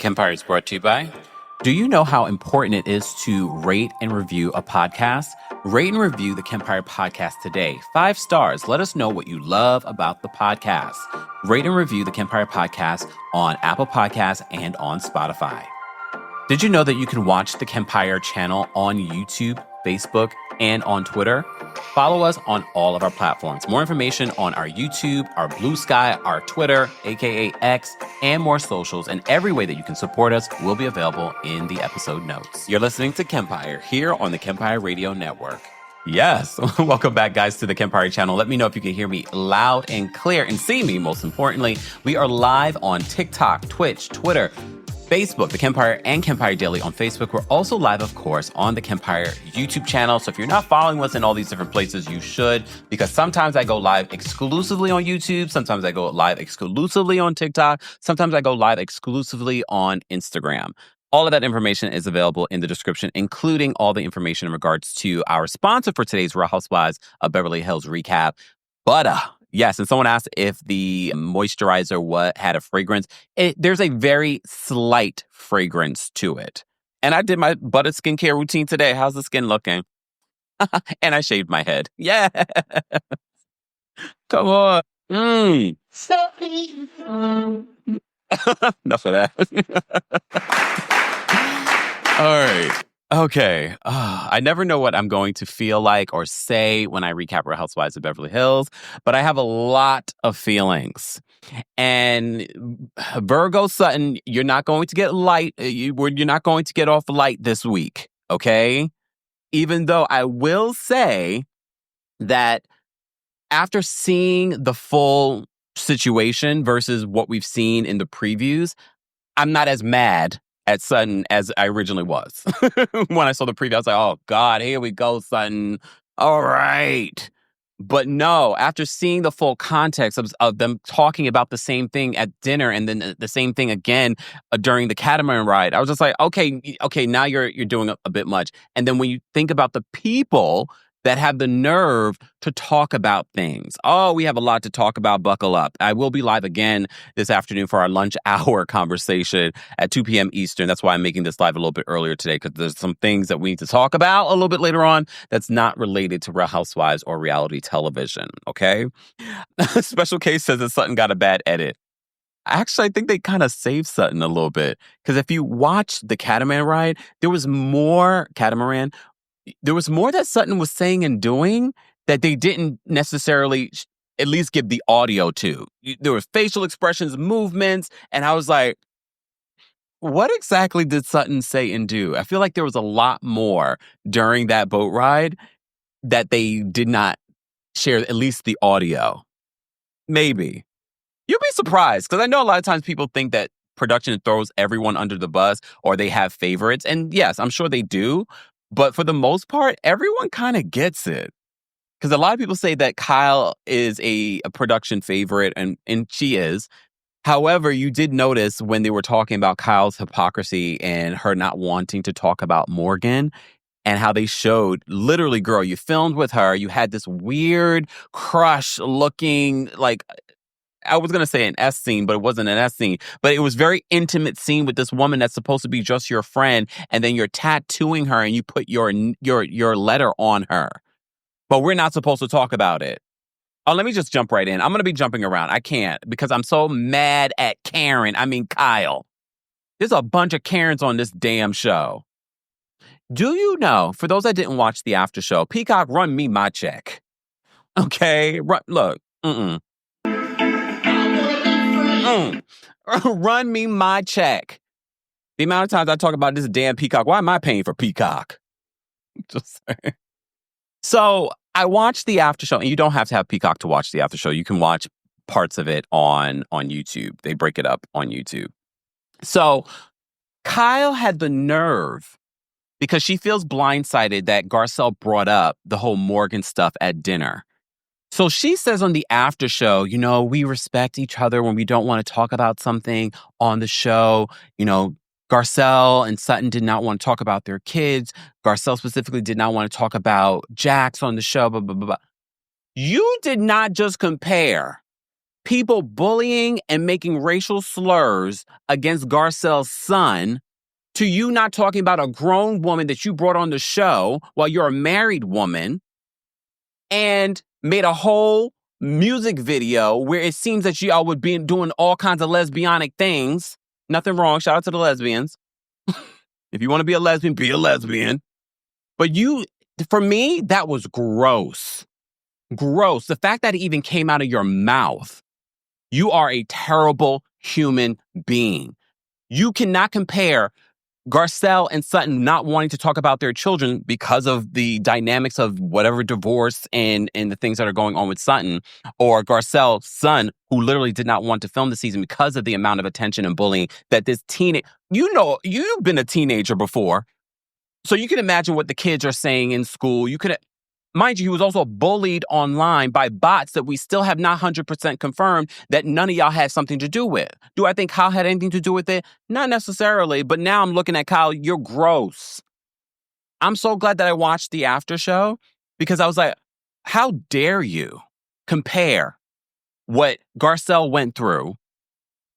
Kempire is brought to you by. Do you know how important it is to rate and review a podcast? Rate and review the Kempire podcast today. 5 stars. Let us know what you love about the podcast. Rate and review the Kempire podcast on Apple Podcasts and on Spotify. Did you know that you can watch the Kempire channel on YouTube, Facebook, and on Twitter? Follow us on all of our platforms. More information on our YouTube, our Blue Sky, our Twitter, aka X, and more socials, and every way that you can support us will be available in the episode notes. You're listening to Kempire here on the Kempire Radio Network. Yes, welcome back, guys, to the Kempire channel. Let me know if you can hear me loud and clear and see me, most importantly. We are live on TikTok, Twitch, Twitter, Facebook, the Kempire and Kempire Daily on Facebook. We're also live, of course, on the Kempire YouTube channel. So if you're not following us in all these different places, you should, because sometimes I go live exclusively on YouTube. Sometimes I go live exclusively on TikTok. Sometimes I go live exclusively on Instagram. All of that information is available in the description, including all the information in regards to our sponsor for today's Real Housewives of Beverly Hills recap, Buttah. Yes, and someone asked if the moisturizer had a fragrance. There's a very slight fragrance to it. And I did my Buttah skincare routine today. How's the skin looking? And I shaved my head. Yeah. Come on. Enough of that. All right. Okay. I never know what I'm going to feel like or say when I recap Real Housewives of Beverly Hills, but I have a lot of feelings. And Virgo Sutton, you're not going to get light. You're not going to get off light this week, okay? Even though I will say that after seeing the full situation versus what we've seen in the previews, I'm not as mad at Sutton as I originally was. When I saw the preview, I was like, oh, God, here we go, Sutton. All right. But no, after seeing the full context of them talking about the same thing at dinner and then the same thing again during the catamaran ride, I was just like, okay, now you're doing a bit much. And then when you think about the people that have the nerve to talk about things. Oh, we have a lot to talk about. Buckle up. I will be live again this afternoon for our lunch hour conversation at 2 p.m. Eastern. That's why I'm making this live a little bit earlier today, because there's some things that we need to talk about a little bit later on that's not related to Real Housewives or reality television, okay? Special Case says that Sutton got a bad edit. Actually, I think they kind of saved Sutton a little bit, because if you watch the catamaran ride, there was more that Sutton was saying and doing that they didn't necessarily at least give the audio to. There were facial expressions, movements, and I was like, what exactly did Sutton say and do? I feel like there was a lot more during that boat ride that they did not share, at least the audio. Maybe. You'll be surprised, because I know a lot of times people think that production throws everyone under the bus or they have favorites. And yes, I'm sure they do. But for the most part, everyone kind of gets it. Because a lot of people say that Kyle is a production favorite, and she is. However, you did notice when they were talking about Kyle's hypocrisy and her not wanting to talk about Morgan, and how they showed, literally, girl, you filmed with her. You had this weird crush looking like, I was going to say an S scene, but it wasn't an S scene. But it was very intimate scene with this woman that's supposed to be just your friend. And then you're tattooing her and you put your letter on her. But we're not supposed to talk about it. Oh, let me just jump right in. I'm going to be jumping around. I can't, because I'm so mad at Kyle. There's a bunch of Karens on this damn show. Do you know, for those that didn't watch the after show, Peacock, run me my check. Okay? Look. Run me my check. The amount of times I talk about this damn Peacock, why am I paying for Peacock? Just saying. So I watched the after show, and you don't have to have Peacock to watch the after show. You can watch parts of it on YouTube. They break it up on YouTube. So Kyle had the nerve, because she feels blindsided that Garcelle brought up the whole Morgan stuff at dinner. So she says on the after show, we respect each other when we don't want to talk about something on the show. Garcelle and Sutton did not want to talk about their kids. Garcelle specifically did not want to talk about Jax on the show, blah, blah, blah, blah. You did not just compare people bullying and making racial slurs against Garcelle's son, to you not talking about a grown woman that you brought on the show while you're a married woman, and made a whole music video where it seems that y'all would be doing all kinds of lesbianic things. Nothing wrong. Shout out to the lesbians. If you want to be a lesbian, be a lesbian. But for me, that was gross. Gross. The fact that it even came out of your mouth. You are a terrible human being. You cannot compare Garcelle and Sutton not wanting to talk about their children because of the dynamics of whatever divorce and the things that are going on with Sutton, or Garcelle's son, who literally did not want to film the season because of the amount of attention and bullying that this you've been a teenager before. So you can imagine what the kids are saying in school. Mind you, he was also bullied online by bots that we still have not 100% confirmed that none of y'all had something to do with. Do I think Kyle had anything to do with it? Not necessarily, but now I'm looking at Kyle, you're gross. I'm so glad that I watched the after show because I was like, how dare you compare what Garcelle went through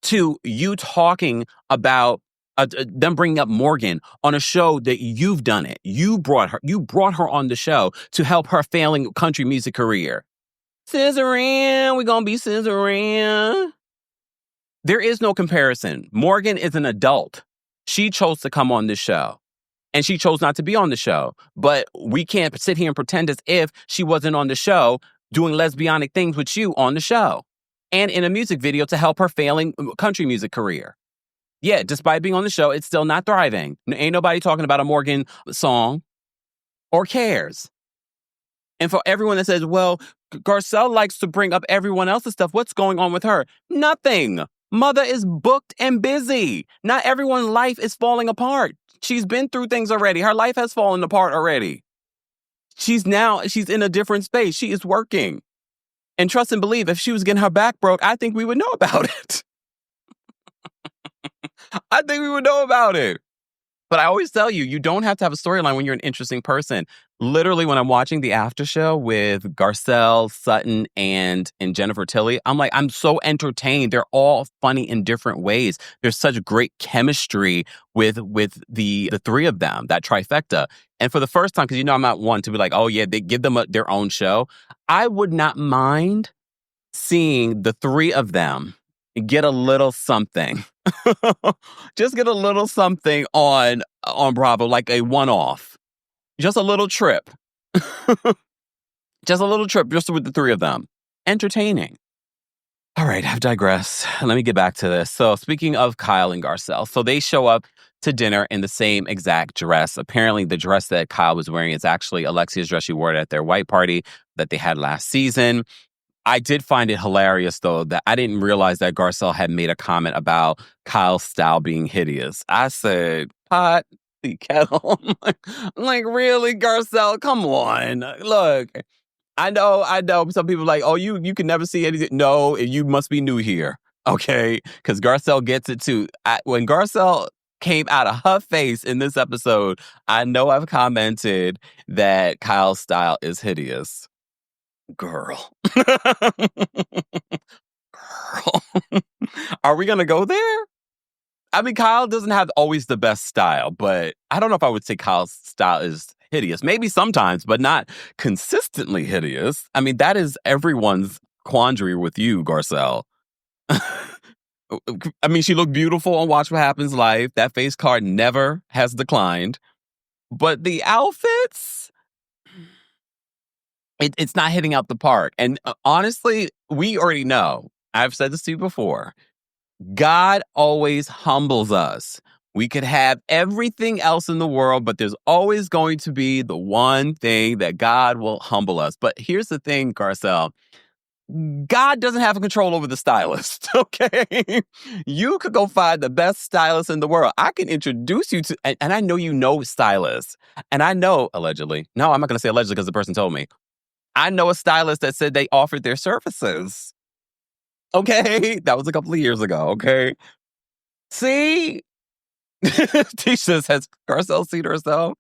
to you talking about them bringing up Morgan on a show that you've done it. You brought her on the show to help her failing country music career. Scissoring, we're gonna be scissoring. There is no comparison. Morgan is an adult. She chose to come on this show. And she chose not to be on the show. But we can't sit here and pretend as if she wasn't on the show doing lesbianic things with you on the show. And in a music video to help her failing country music career. Yeah, despite being on the show, it's still not thriving. Ain't nobody talking about a Morgan song or cares. And for everyone that says, well, Garcelle likes to bring up everyone else's stuff, what's going on with her? Nothing. Mother is booked and busy. Not everyone's life is falling apart. She's been through things already. Her life has fallen apart already. She's in a different space. She is working. And trust and believe, if she was getting her back broke, I think we would know about it. I think we would know about it. But I always tell you, you don't have to have a storyline when you're an interesting person. Literally, when I'm watching the after show with Garcelle, Sutton, and Jennifer Tilly, I'm like, I'm so entertained. They're all funny in different ways. There's such great chemistry with the three of them, that trifecta. And for the first time, because I'm not one to be like, oh yeah, they give them their own show. I would not mind seeing the three of them get a little something. Just get a little something on Bravo, like a one-off. Just a little trip. Just a little trip, just with the three of them. Entertaining. All right, I've digressed. Let me get back to this. So speaking of Kyle and Garcelle, so they show up to dinner in the same exact dress. Apparently, the dress that Kyle was wearing is actually Alexia's dress she wore at their white party that they had last season. I did find it hilarious, though, that I didn't realize that Garcelle had made a comment about Kyle's style being hideous. I said, pot, the kettle. like, really, Garcelle? Come on. Look, I know. Some people are like, oh, you can never see anything. No, you must be new here. Okay? Because Garcelle gets it, too. When Garcelle came out of her face in this episode, I know I've commented that Kyle's style is hideous. Girl. Girl. Are we going to go there? I mean, Kyle doesn't have always the best style, but I don't know if I would say Kyle's style is hideous. Maybe sometimes, but not consistently hideous. I mean, that is everyone's quandary with you, Garcelle. I mean, she looked beautiful on Watch What Happens Live. That face card never has declined. But the outfits... It's not hitting out the park. And honestly, we already know. I've said this to you before. God always humbles us. We could have everything else in the world, but there's always going to be the one thing that God will humble us. But here's the thing, Garcelle. God doesn't have control over the stylist, okay? You could go find the best stylist in the world. I can introduce you to, and I know you know stylists. And I know, allegedly. No, I'm not going to say allegedly because the person told me. I know a stylist that said they offered their services. Okay? That was a couple of years ago, okay? See? Tisha has Garcelle seen herself?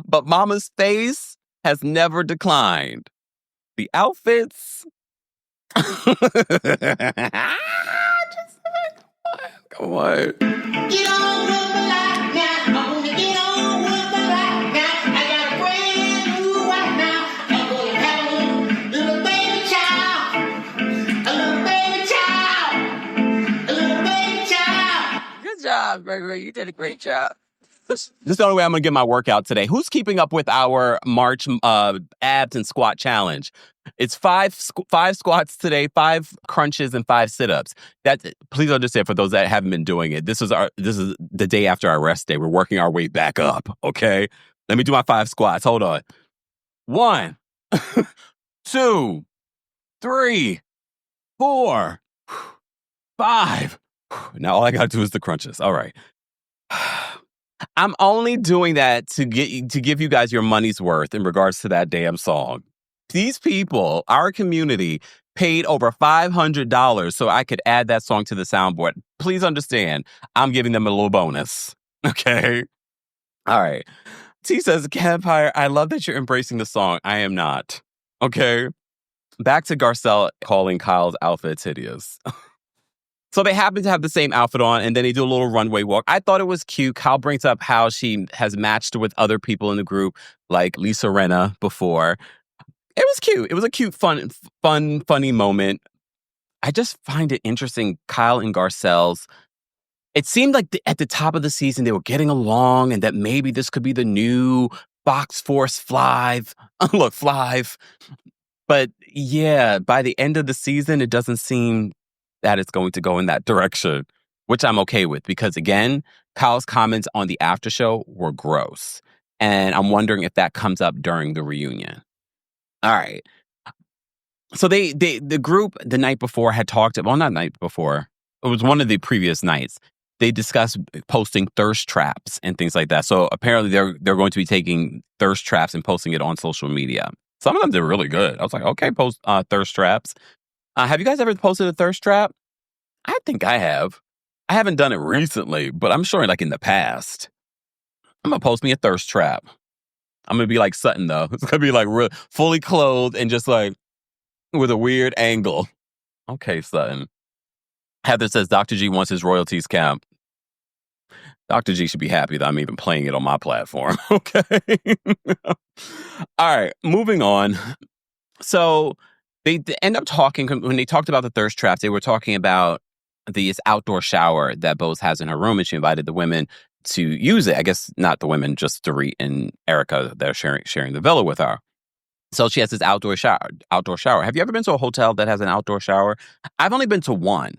But Mama's face has never declined. The outfits, Come on. Get on with the life now. I wanna get on with the life now. I got a brand new wife now. I'm gonna have a little baby child. A little baby child. A little baby child. Good job, Gregory. You did a great job. This is the only way I'm going to get my workout today. Who's keeping up with our March abs and squat challenge? It's five squats today, 5 crunches, and 5 sit-ups. Please understand for those that haven't been doing it. This is the day after our rest day. We're working our way back up. Okay, let me do my 5 squats. Hold on. 1, 2, 3, 4, 5. Now all I got to do is the crunches. All right. I'm only doing that to give you guys your money's worth in regards to that damn song. These people, our community, paid over $500 so I could add that song to the soundboard. Please understand, I'm giving them a little bonus. Okay? All right. T says, Kempire, I love that you're embracing the song. I am not. Okay? Back to Garcelle calling Kyle's outfits hideous. So they happen to have the same outfit on, and then they do a little runway walk. I thought it was cute. Kyle brings up how she has matched with other people in the group, like Lisa Rinna before. It was cute. It was a cute, funny moment. I just find it interesting, Kyle and Garcelle's. It seemed like at the top of the season, they were getting along, and that maybe this could be the new Fox Force Flive. Look, Flive. But yeah, by the end of the season, it doesn't seem that it's going to go in that direction, which I'm okay with because, again, Kyle's comments on the after show were gross. And I'm wondering if that comes up during the reunion. All right. So the group the night before had talked, well, not night before, it was one of the previous nights. They discussed posting thirst traps and things like that. So apparently they're going to be taking thirst traps and posting it on social media. Some of them did really good. I was like, okay, post thirst traps. Have you guys ever posted a thirst trap? I think I have. I haven't done it recently, but I'm sure like in the past. I'm going to post me a thirst trap. I'm going to be like Sutton, though. It's going to be like fully clothed and just like with a weird angle. Okay, Sutton. Heather says Dr. G wants his royalties camp. Dr. G should be happy that I'm even playing it on my platform. Okay. All right, moving on. So they end up talking, when they talked about the thirst traps, they were talking about this outdoor shower that Bose has in her room, and she invited the women to use it. I guess not the women, just Dorit and Erica. They're sharing the villa with her. So she has this outdoor shower. Have you ever been to a hotel that has an outdoor shower? I've only been to one.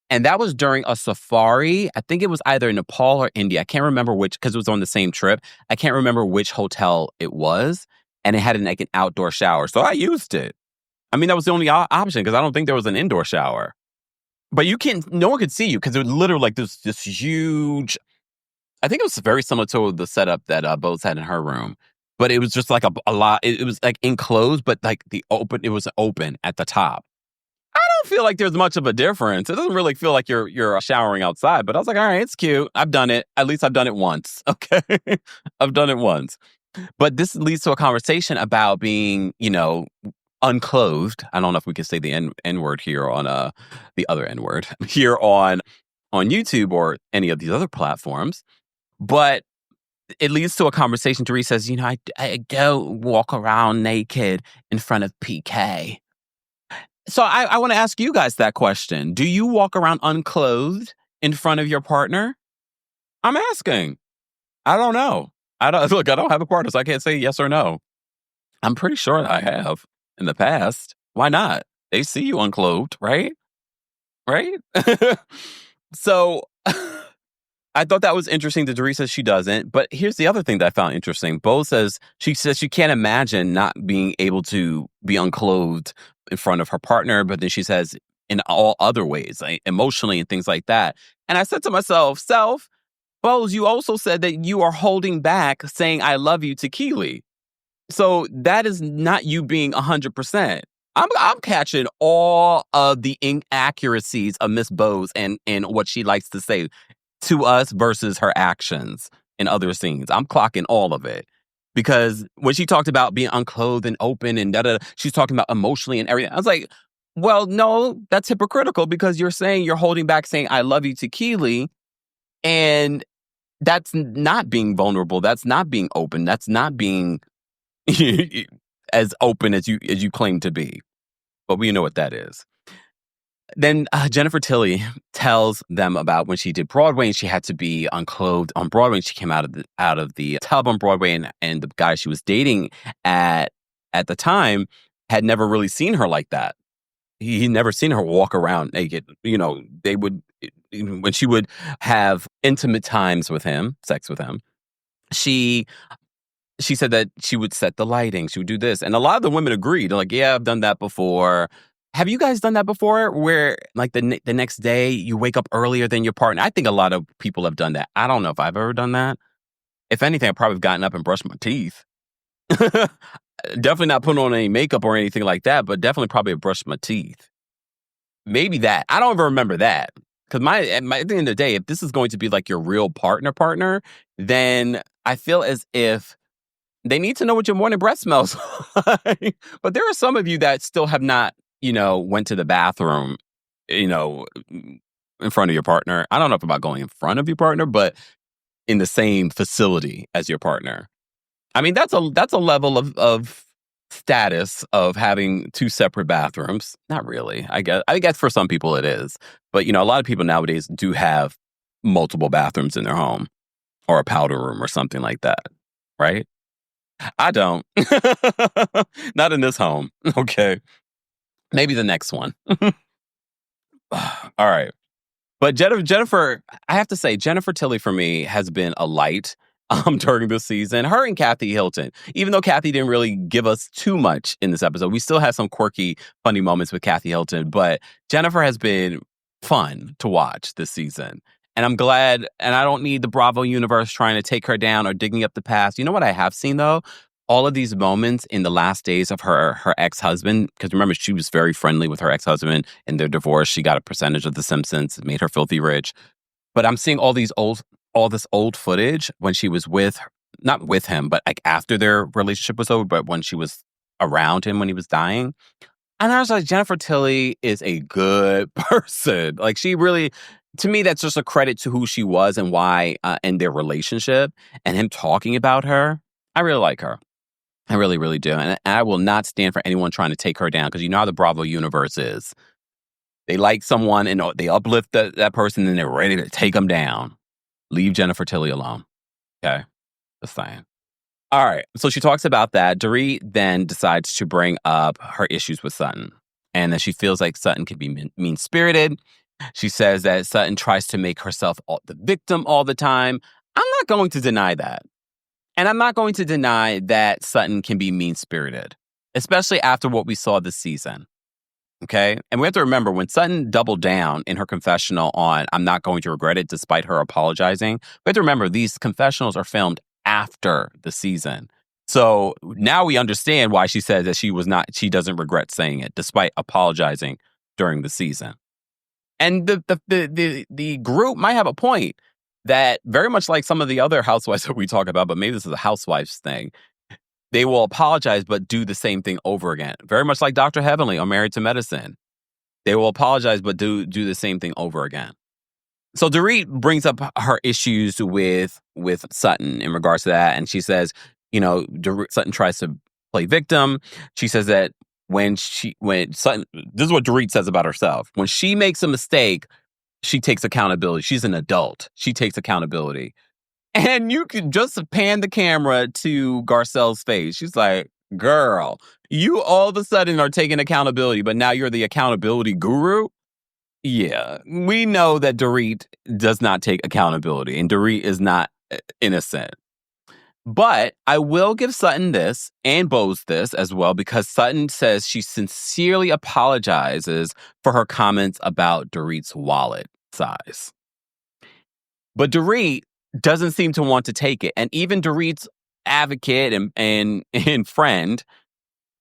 And that was during a safari. I think it was either in Nepal or India. I can't remember which, because it was on the same trip. I can't remember which hotel it was. And it had like an outdoor shower. So I used it. I mean, that was the only option because I don't think there was an indoor shower. But no one could see you because it was literally like this huge, I think it was very similar to the setup that Bose had in her room. But it was just like a lot. It was like enclosed, but like it was open at the top. I don't feel like there's much of a difference. It doesn't really feel like you're showering outside. But I was like, all right, it's cute. I've done it. At least I've done it once. Okay. I've done it once. But this leads to a conversation about being, unclothed. I don't know if we can say the N word here on the other N word here on YouTube or any of these other platforms. But it leads to a conversation. Dorit says, I don't walk around naked in front of PK. So I want to ask you guys that question. Do you walk around unclothed in front of your partner? I'm asking. I don't know. I don't have a partner, so I can't say yes or no. I'm pretty sure I have in the past. Why not? They see you unclothed, right? Right? So I thought that was interesting that Dorit says she doesn't. But here's the other thing that I found interesting. Bo says she can't imagine not being able to be unclothed in front of her partner. But then she says in all other ways, like emotionally and things like that. And I said to myself, Bose, you also said that you are holding back saying I love you to Keely. So that is not you being 100%. I'm catching all of the inaccuracies of Miss Bose and what she likes to say to us versus her actions in other scenes. I'm clocking all of it. Because when she talked about being unclothed and open and she's talking about emotionally and everything. I was like, Well, no, that's hypocritical because you're saying you're holding back saying I love you to Keely, and that's not being vulnerable. That's not being open. That's not being as open as you claim to be. But we know what that is. Then Jennifer Tilly tells them about when she did Broadway and she had to be unclothed on Broadway. And she came out of the tub on Broadway, and the guy she was dating at the time had never really seen her like that. He'd never seen her walk around naked. They would, when she would have intimate times with him, sex with him, she said that she would set the lighting, she would do this. And a lot of the women agreed. They're like, yeah, I've done that before. Have you guys done that before where like the next day you wake up earlier than your partner? I think a lot of people have done that. I don't know if I've ever done that. If anything, I've probably gotten up and brushed my teeth. Definitely not putting on any makeup or anything like that, but definitely probably have brushed my teeth. Maybe that. I don't even remember that. Because at the end of the day, if this is going to be like your real partner, then I feel as if they need to know what your morning breath smells like. But there are some of you that still have not, went to the bathroom, in front of your partner. I don't know if about going in front of your partner, but in the same facility as your partner. I mean, that's a level of status of having two separate bathrooms. Not really. I guess for some people it is. But, a lot of people nowadays do have multiple bathrooms in their home or a powder room or something like that. Right? I don't. Not in this home. Okay. Maybe the next one. All right. But Jennifer, I have to say, Jennifer Tilly for me has been a light during this season. Her and Kathy Hilton. Even though Kathy didn't really give us too much in this episode, we still had some quirky, funny moments with Kathy Hilton. But Jennifer has been fun to watch this season. And I'm glad, and I don't need the Bravo universe trying to take her down or digging up the past. You know what I have seen, though? All of these moments in the last days of her ex-husband, because remember, she was very friendly with her ex-husband in their divorce. She got a percentage of The Simpsons. It made her filthy rich. But I'm seeing all this old footage when she was not with him, but like after their relationship was over, but when she was around him when he was dying. And I was like, Jennifer Tilly is a good person. Like she really, to me, that's just a credit to who she was and why in their relationship and him talking about her. I really like her. I really, really do. And I will not stand for anyone trying to take her down because you know how the Bravo universe is. They like someone and they uplift that person and they're ready to take them down. Leave Jennifer Tilly alone. Okay? Just saying. All right. So she talks about that. Dorit then decides to bring up her issues with Sutton and that she feels like Sutton can be mean-spirited. She says that Sutton tries to make herself the victim all the time. I'm not going to deny that. And I'm not going to deny that Sutton can be mean-spirited, especially after what we saw this season. Okay? And we have to remember, when Sutton doubled down in her confessional on I'm not going to regret it despite her apologizing, we have to remember these confessionals are filmed after the season. So now we understand why she says that she doesn't regret saying it despite apologizing during the season. And the group might have a point that very much like some of the other housewives that we talk about, but maybe this is a housewives thing. They will apologize, but do the same thing over again. Very much like Dr. Heavenly on Married to Medicine. They will apologize, but do the same thing over again. So Dorit brings up her issues with Sutton in regards to that. And she says, Sutton tries to play victim. She says that when Sutton, this is what Dorit says about herself. When she makes a mistake, she takes accountability. She's an adult. She takes accountability. And you can just pan the camera to Garcelle's face. She's like, girl, you all of a sudden are taking accountability, but now you're the accountability guru? Yeah, we know that Dorit does not take accountability and Dorit is not innocent. But I will give Sutton this and Bose this as well because Sutton says she sincerely apologizes for her comments about Dorit's wallet size. But Dorit doesn't seem to want to take it. And even Dorit's advocate and friend,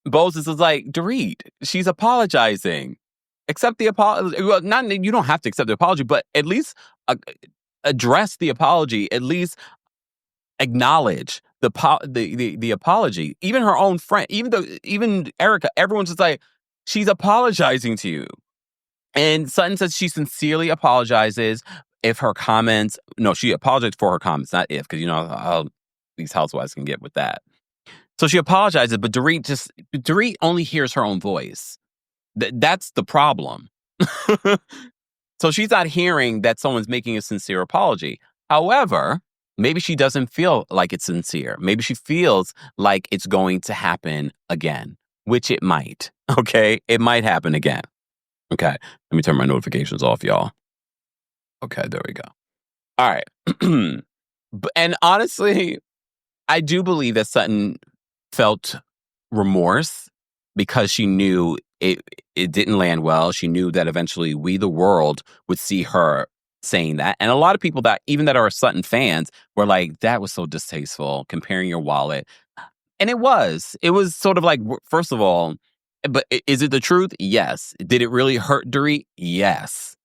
Bose is like, Dorit, she's apologizing. Accept the apology. Well, you don't have to accept the apology, but at least address the apology. At least acknowledge the apology. Even her own friend, even Erica, everyone's just like, she's apologizing to you. And Sutton says she sincerely apologizes if her comments, no, she apologized for her comments, not if, because you know how these housewives can get with that. So she apologizes, but Dorit only hears her own voice. That's the problem. So she's not hearing that someone's making a sincere apology. However, maybe she doesn't feel like it's sincere. Maybe she feels like it's going to happen again, which it might. Okay? It might happen again. Okay. Let me turn my notifications off, y'all. Okay, there we go. All right. And honestly, I do believe that Sutton felt remorse because she knew it didn't land well. She knew that eventually we, the world, would see her saying that. And a lot of people that even that are Sutton fans were like, that was so distasteful, comparing your wallet. And it was. It was sort of like, first of all, but is it the truth? Yes. Did it really hurt Dorit? Yes.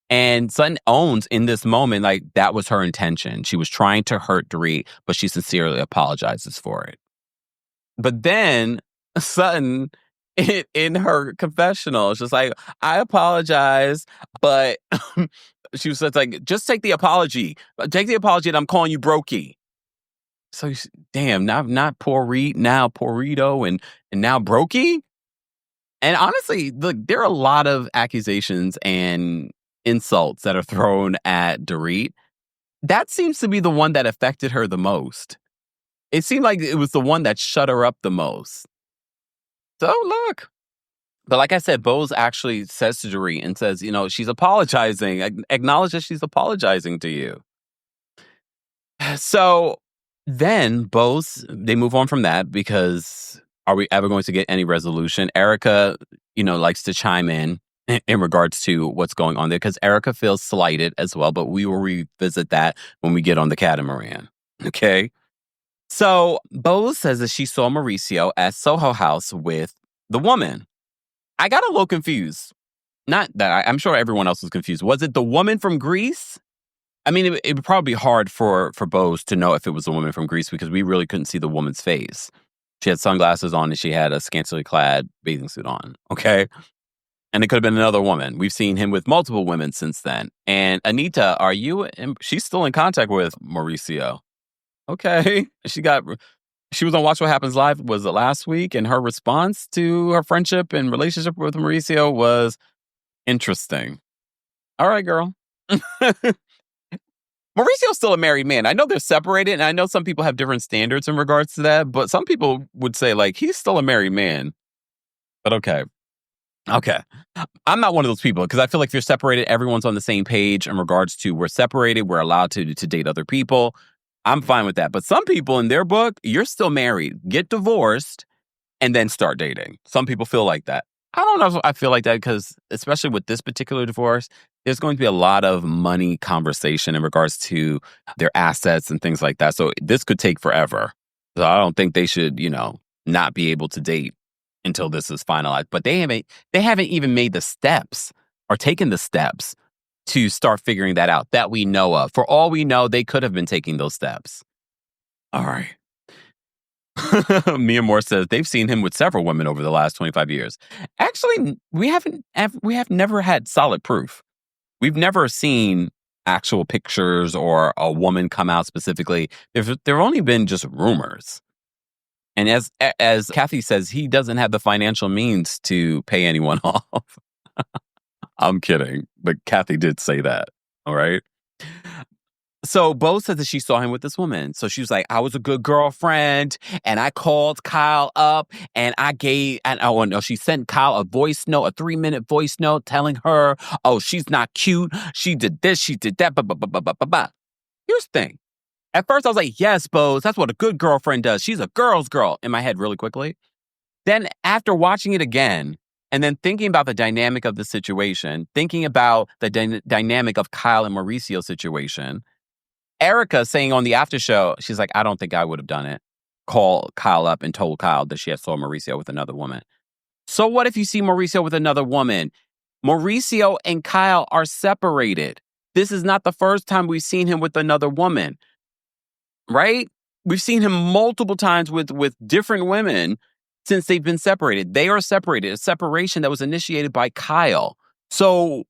And Sutton owns in this moment, like, that was her intention. She was trying to hurt Dorit, but she sincerely apologizes for it. But then Sutton, in her confessional, is just like, I apologize, but she was like, just take the apology. Take the apology and I'm calling you brokey. So, damn, not Porito, now Porito, and now brokey? And honestly, look, there are a lot of accusations and insults that are thrown at Dorit. That seems to be the one that affected her the most. It seemed like it was the one that shut her up the most. So look. But like I said, Bose actually says to Dorit and says, you know, she's apologizing. Acknowledge that she's apologizing to you. So then Bose, they move on from that because are we ever going to get any resolution? Erica, you know, likes to chime in regards to what's going on there because Erica feels slighted as well, but we will revisit that when we get on the catamaran. Okay? So Bose says that she saw Mauricio at Soho House with the woman. I got a little confused. Not that I'm sure everyone else was confused. Was it the woman from Greece? I mean, it would probably be hard for Bose to know if it was a woman from Greece because we really couldn't see the woman's face. She had sunglasses on and she had a scantily clad bathing suit on. Okay. And it could have been another woman. We've seen him with multiple women since then. And Anita, she's still in contact with Mauricio. Okay. She was on Watch What Happens Live, was it last week? And her response to her friendship and relationship with Mauricio was interesting. All right, girl. Mauricio's still a married man. I know they're separated, and I know some people have different standards in regards to that, but some people would say, like, he's still a married man. But okay. Okay. I'm not one of those people, because I feel like if you're separated, everyone's on the same page in regards to we're separated, we're allowed to date other people. I'm fine with that. But some people in their book, you're still married. Get divorced, and then start dating. Some people feel like that. I don't know if I feel like that because, especially with this particular divorce, there's going to be a lot of money conversation in regards to their assets and things like that. So this could take forever. So I don't think they should, not be able to date until this is finalized. But they haven't even made the steps or taken the steps to start figuring that out that we know of. For all we know, they could have been taking those steps. All right. Mia Moore says they've seen him with several women over the last 25 years. Actually, we have never had solid proof. We've never seen actual pictures or a woman come out specifically. There have only been just rumors. And as Kathy says, he doesn't have the financial means to pay anyone off. I'm kidding, but Kathy did say that. All right. So Bo says that she saw him with this woman. So she was like, I was a good girlfriend and I called Kyle up and she sent Kyle a voice note, a 3-minute voice note telling her, oh, she's not cute. She did this, she did that, Here's the thing. At first I was like, yes, Bo, that's what a good girlfriend does. She's a girl's girl in my head really quickly. Then after watching it again, and then thinking about the dynamic of the situation, thinking about the dynamic of Kyle and Mauricio's situation, Erica saying on the after show, she's like, I don't think I would have done it. Call Kyle up and told Kyle that she had saw Mauricio with another woman. So what if you see Mauricio with another woman? Mauricio and Kyle are separated. This is not the first time we've seen him with another woman, right? We've seen him multiple times with different women. since they've been separated. They are separated, a separation that was initiated by Kyle. So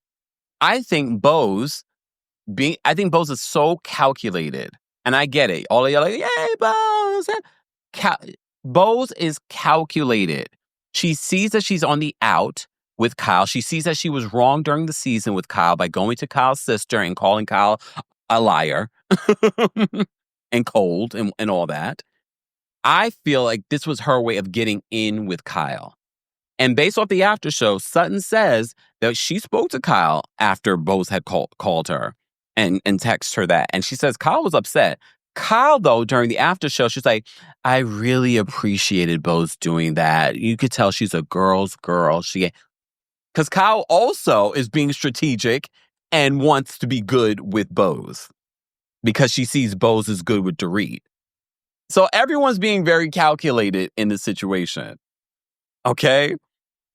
I think Bose is so calculated. And I get it. All of y'all like, yay, Bose. Bose is calculated. She sees that she's on the out with Kyle. She sees that she was wrong during the season with Kyle by going to Kyle's sister and calling Kyle a liar and cold and all that. I feel like this was her way of getting in with Kyle. And based off the after show, Sutton says that she spoke to Kyle after Bose had called her and texted her that. And she says Kyle was upset. Kyle, though, during the after show, she's like, I really appreciated Bose doing that. You could tell she's a girl's girl. Because Kyle also is being strategic and wants to be good with Bose because she sees Bose as good with Dorit. So everyone's being very calculated in this situation. Okay?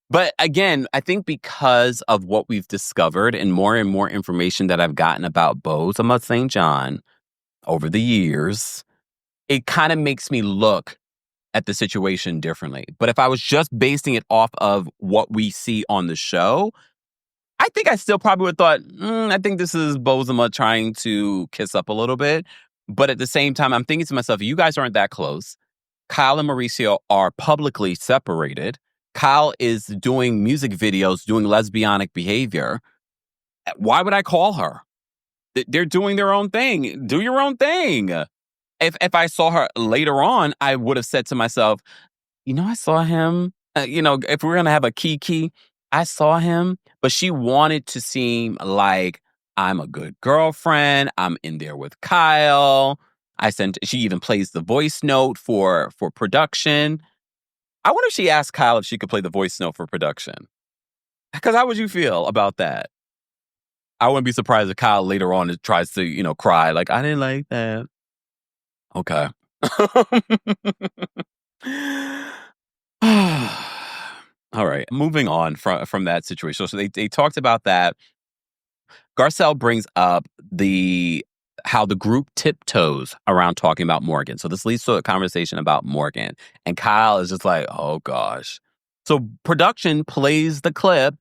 But again, I think because of what we've discovered and more information that I've gotten about Bose Ahmad St. John over the years, it kind of makes me look at the situation differently. But if I was just basing it off of what we see on the show, I think I still probably would have thought, I think this is Bose Ahmad trying to kiss up a little bit. But at the same time, I'm thinking to myself, you guys aren't that close. Kyle and Mauricio are publicly separated. Kyle is doing music videos, doing lesbianic behavior. Why would I call her? They're doing their own thing. Do your own thing. If I saw her later on, I would have said to myself, I saw him. If we're going to have a kiki, I saw him. But she wanted to seem like I'm a good girlfriend. I'm in there with Kyle. She even plays the voice note for production. I wonder if she asked Kyle if she could play the voice note for production. Because how would you feel about that? I wouldn't be surprised if Kyle later on tries to, cry. Like, I didn't like that. Okay. All right. Moving on from that situation. So they talked about that. Garcelle brings up how the group tiptoes around talking about Morgan. So this leads to a conversation about Morgan. And Kyle is just like, oh gosh. So production plays the clip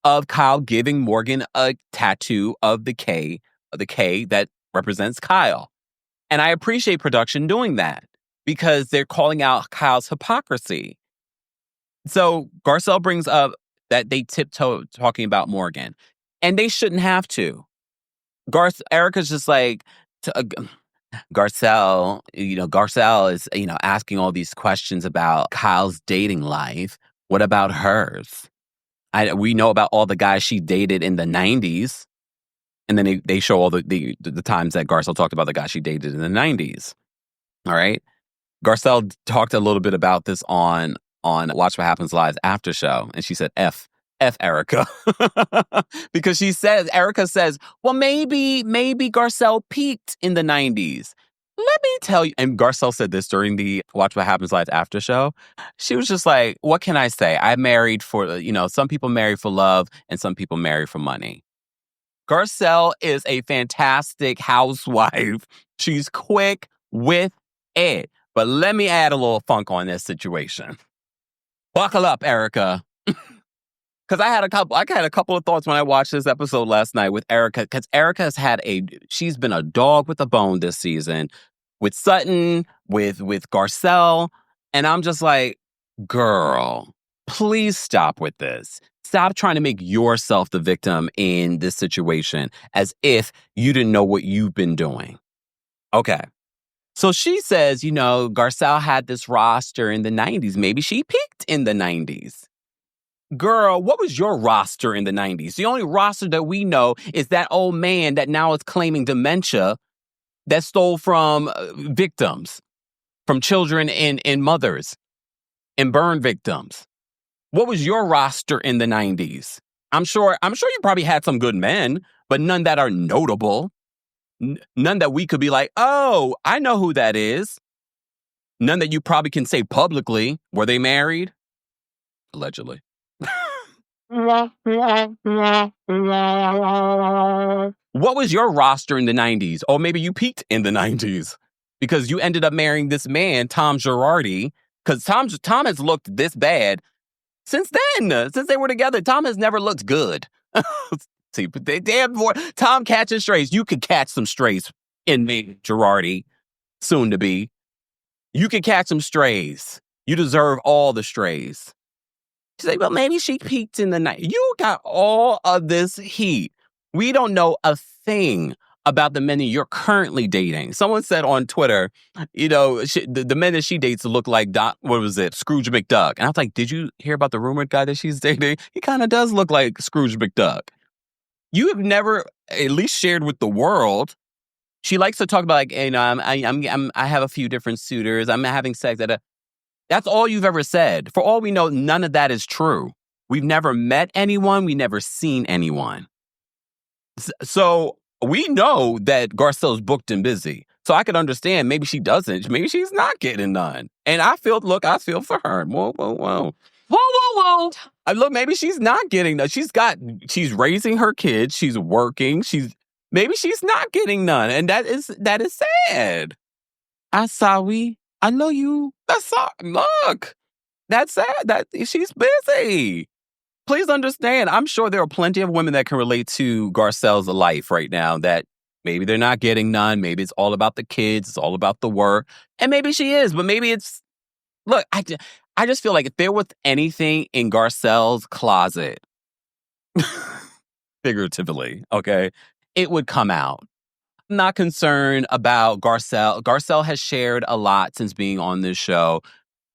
of Kyle giving Morgan a tattoo of the K that represents Kyle. And I appreciate production doing that because they're calling out Kyle's hypocrisy. So Garcelle brings up that they tiptoe talking about Morgan. And they shouldn't have to. Erica's just like, Garcelle is, asking all these questions about Kyle's dating life. What about hers? We know about all the guys she dated in the 90s. And then they show all the times that Garcelle talked about the guy she dated in the 90s. All right. Garcelle talked a little bit about this on Watch What Happens Live's after show. And she said, F Erica. Because Erica says, well, maybe Garcelle peaked in the 90s. Let me tell you. And Garcelle said this during the Watch What Happens Live after show. She was just like, what can I say? I married for, some people marry for love and some people marry for money. Garcelle is a fantastic housewife. She's quick with it. But let me add a little funk on this situation. Buckle up, Erica. Because I had a couple of thoughts when I watched this episode last night with Erica. Because Erica she's been a dog with a bone this season with Sutton, with Garcelle. And I'm just like, girl, please stop with this. Stop trying to make yourself the victim in this situation as if you didn't know what you've been doing. Okay. So she says, Garcelle had this roster in the 90s. Maybe she peaked in the 90s. Girl, what was your roster in the 90s? The only roster that we know is that old man that now is claiming dementia that stole from victims, from children and mothers and burn victims. What was your roster in the 90s? I'm sure you probably had some good men, but none that are notable. None that we could be like, oh, I know who that is. None that you probably can say publicly. Were they married? Allegedly. What was your roster in the 90s? Or maybe you peaked in the 90s because you ended up marrying this man, Tom Girardi, Because Tom has looked this bad since then. Since they were together, Tom has never looked good. See, but Tom catching strays. You could catch some strays in me, Girardi, soon to be. You could catch some strays. You deserve all the strays. She's like, well, maybe she peaked in the night. You got all of this heat. We don't know a thing about the men that you're currently dating. Someone said on Twitter, the men that she dates look like Scrooge McDuck. And I was like, did you hear about the rumored guy that she's dating? He kind of does look like Scrooge McDuck. You have never, at least shared with the world. She likes to talk about I have a few different suitors. I'm having sex at a. That's all you've ever said. For all we know, none of that is true. We've never met anyone. We've never seen anyone. So we know that Garcelle's booked and busy. So I could understand maybe she doesn't. Maybe she's not getting none. And I feel for her. Whoa. Look, maybe she's not getting none. She's raising her kids. She's working. Maybe she's not getting none. And that is sad. Asawi, I know you. Look, that's sad that she's busy. Please understand, I'm sure there are plenty of women that can relate to Garcelle's life right now that maybe they're not getting none. Maybe it's all about the kids. It's all about the work. And maybe she is, but maybe it's... Look, I just feel like if there was anything in Garcelle's closet, figuratively, okay, it would come out. I'm not concerned about Garcelle. Garcelle has shared a lot since being on this show.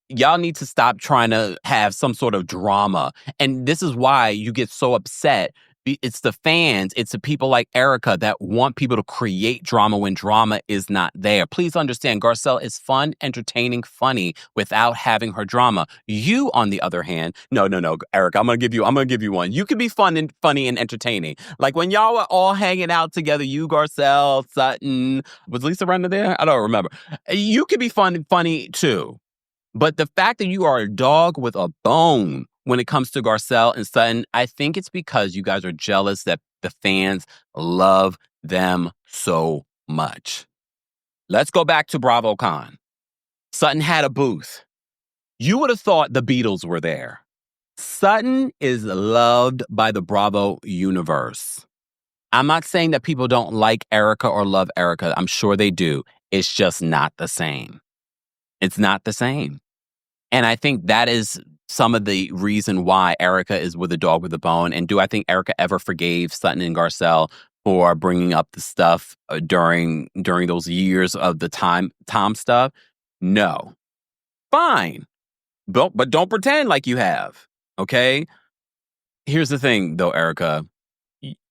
Y'all need to stop trying to have some sort of drama. And this is why you get so upset. It's the fans. It's the people like Erica that want people to create drama when drama is not there. Please understand, Garcelle is fun, entertaining, funny without having her drama. You, on the other hand, no, Erica, I'm gonna give you one. You can be fun and funny and entertaining. Like when y'all were all hanging out together, you, Garcelle, Sutton, was Lisa Renner there? I don't remember. You can be fun and funny too. But the fact that you are a dog with a bone when it comes to Garcelle and Sutton, I think it's because you guys are jealous that the fans love them so much. Let's go back to BravoCon. Sutton had a booth. You would have thought the Beatles were there. Sutton is loved by the Bravo universe. I'm not saying that people don't like Erica or love Erica. I'm sure they do. It's just not the same. It's not the same. And I think that is some of the reason why Erica is with a dog with a bone. And do I think Erica ever forgave Sutton and Garcelle for bringing up the stuff during those years of the Tom stuff? No. Fine. But don't pretend like you have. Okay? Here's the thing, though, Erica.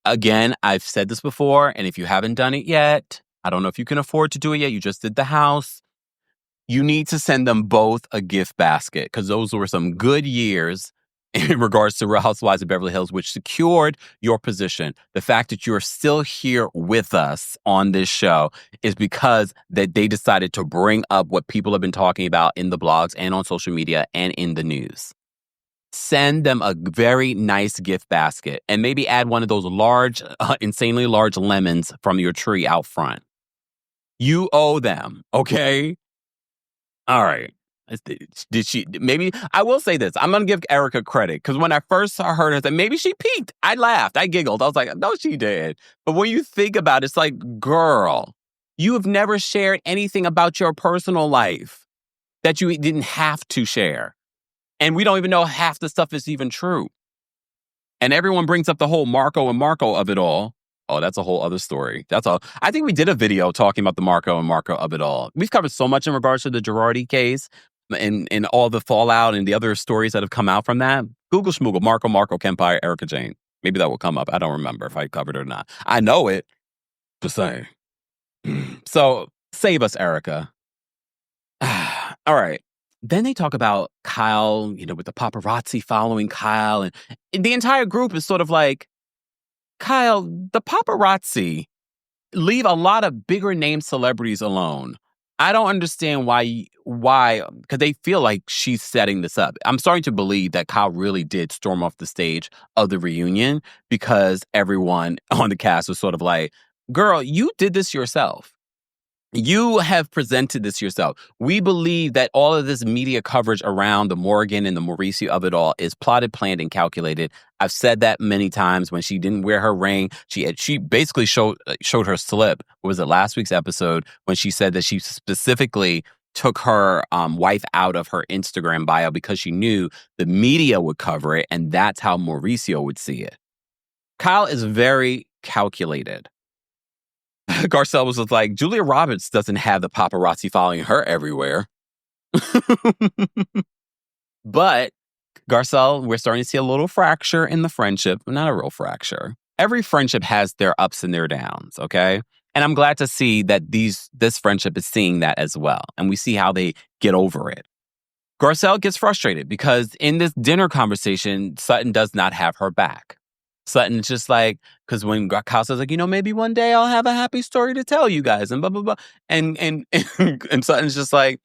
Again, I've said this before, and if you haven't done it yet, I don't know if you can afford to do it yet. You just did the house. You need to send them both a gift basket because those were some good years in regards to Real Housewives of Beverly Hills, which secured your position. The fact that you're still here with us on this show is because that they decided to bring up what people have been talking about in the blogs and on social media and in the news. Send them a very nice gift basket and maybe add one of those large, insanely large lemons from your tree out front. You owe them, okay? All right. Did she? Maybe I will say this. I'm going to give Erica credit because when I first heard her say, maybe she peaked. I laughed. I giggled. I was like, no, she did. But when you think about it, it's like, girl, you have never shared anything about your personal life that you didn't have to share. And we don't even know half the stuff is even true. And everyone brings up the whole Marco and Marco of it all. Oh, that's a whole other story. That's all. I think we did a video talking about the Marco and Marco of it all. We've covered so much in regards to the Girardi case and all the fallout and the other stories that have come out from that. Google schmoogle, Marco, Kempire, Erica Jane. Maybe that will come up. I don't remember if I covered it or not. I know it. Just saying. So save us, Erica. All right. Then they talk about Kyle, with the paparazzi following Kyle. And the entire group is sort of like, Kyle, the paparazzi leave a lot of bigger name celebrities alone. I don't understand why, because they feel like she's setting this up. I'm starting to believe that Kyle really did storm off the stage of the reunion because everyone on the cast was sort of like, girl, you did this yourself. You have presented this yourself. We believe that all of this media coverage around the Morgan and the Mauricio of it all is plotted, planned, and calculated. I've said that many times. When she didn't wear her ring, she basically showed her slip. Was it last week's episode when she said that she specifically took her wife out of her Instagram bio because she knew the media would cover it, and that's how Mauricio would see it. Kyle is very calculated. Garcelle was just like, Julia Roberts doesn't have the paparazzi following her everywhere. But Garcelle, we're starting to see a little fracture in the friendship. Not a real fracture. Every friendship has their ups and their downs, okay? And I'm glad to see that this friendship is seeing that as well. And we see how they get over it. Garcelle gets frustrated because in this dinner conversation, Sutton does not have her back. Sutton's just like, because when Kyle says, like, maybe one day I'll have a happy story to tell you guys, and blah, blah, blah. And and Sutton's just like,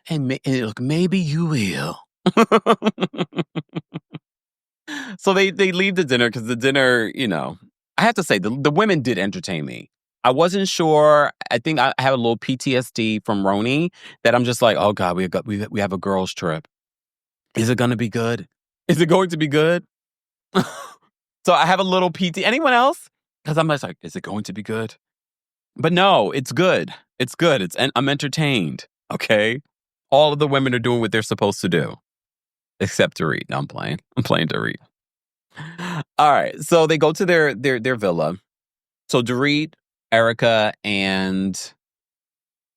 and look, maybe you will. So they leave the dinner because the dinner, I have to say, the women did entertain me. I wasn't sure. I think I have a little PTSD from Roni that I'm just like, oh God, we have a girls' trip. Is it going to be good? Is it going to be good? So I have a little PT. Anyone else? Because I'm just like, is it going to be good? But no, it's good. It's good. I'm entertained. Okay. All of the women are doing what they're supposed to do, except Dorit. No, I'm playing. I'm playing Dorit. All right. So they go to their villa. So Dorit, Erica, and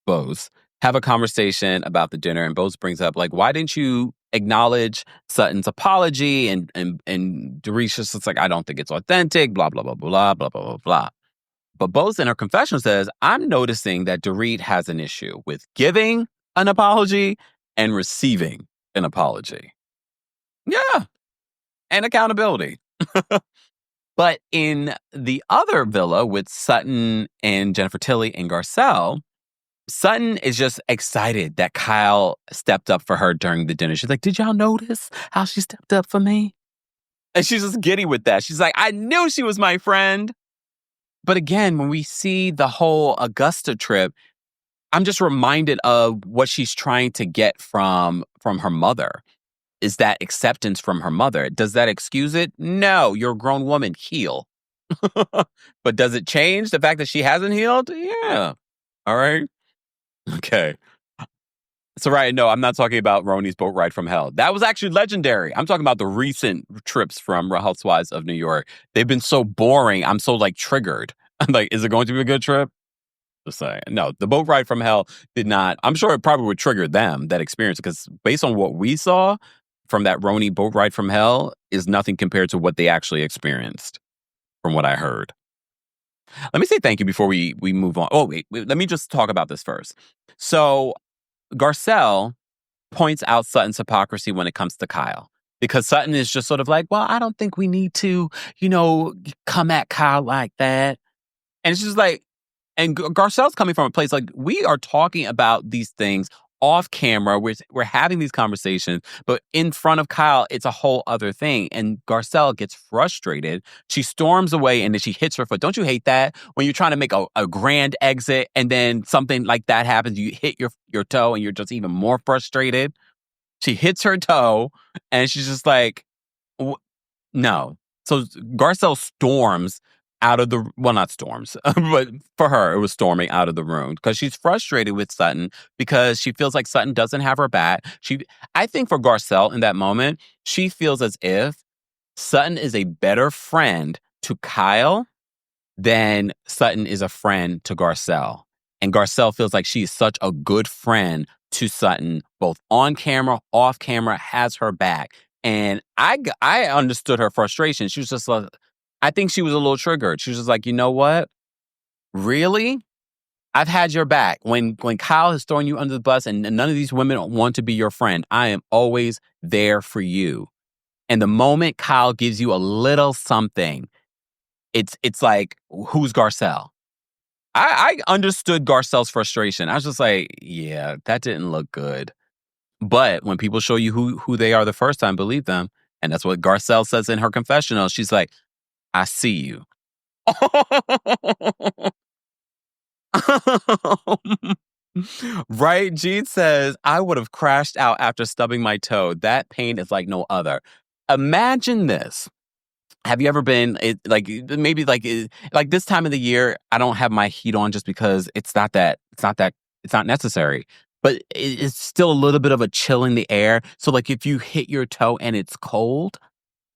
Bose have a conversation about the dinner, and Bose brings up, like, why didn't you acknowledge Sutton's apology? And Dorit's just like, I don't think it's authentic, blah, blah, blah, blah, blah, blah, blah, blah. But Bose in her confessional says, I'm noticing that Dorit has an issue with giving an apology and receiving an apology. Yeah. And accountability. But in the other villa with Sutton and Jennifer Tilly and Garcelle, Sutton is just excited that Kyle stepped up for her during the dinner. She's like, did y'all notice how she stepped up for me? And she's just giddy with that. She's like, I knew she was my friend. But again, when we see the whole Augusta trip, I'm just reminded of what she's trying to get from her mother. Is that acceptance from her mother? Does that excuse it? No, you're a grown woman. Heal. But does it change the fact that she hasn't healed? Yeah. All right. Okay. So, right, no, I'm not talking about Roni's boat ride from hell. That was actually legendary. I'm talking about the recent trips from Housewives of New York. They've been so boring. I'm so, triggered. I'm like, is it going to be a good trip? Just saying. No, the boat ride from hell did not. I'm sure it probably would trigger them, that experience, because based on what we saw from that Roni boat ride from hell is nothing compared to what they actually experienced, from what I heard. Let me say thank you before we move on. Oh, wait, let me just talk about this first. So, Garcelle points out Sutton's hypocrisy when it comes to Kyle. Because Sutton is just sort of like, well, I don't think we need to, come at Kyle like that. And it's just like, and Garcelle's coming from a place like, we are talking about these things off camera. We're having these conversations, but in front of Kyle, it's a whole other thing. And Garcelle gets frustrated. She storms away and then she hits her foot. Don't you hate that? When you're trying to make a grand exit and then something like that happens, you hit your toe and you're just even more frustrated. She hits her toe and she's just like, no. So Garcelle storms out of the, well, not storms, but for her, it was storming out of the room because she's frustrated with Sutton because she feels like Sutton doesn't have her back. I think for Garcelle in that moment, she feels as if Sutton is a better friend to Kyle than Sutton is a friend to Garcelle. And Garcelle feels like she's such a good friend to Sutton, both on camera, off camera, has her back. And I understood her frustration. She was just like, I think she was a little triggered. She was just like, you know what? Really? I've had your back. When Kyle has thrown you under the bus and none of these women want to be your friend, I am always there for you. And the moment Kyle gives you a little something, it's like, who's Garcelle? I understood Garcelle's frustration. I was just like, yeah, that didn't look good. But when people show you who they are the first time, believe them. And that's what Garcelle says in her confessional. She's like, I see you. Right? Gene says, I would have crashed out after stubbing my toe. That pain is like no other. Imagine this. Have you ever been like this time of the year? I don't have my heat on just because it's not necessary. But it's still a little bit of a chill in the air. So like if you hit your toe and it's cold,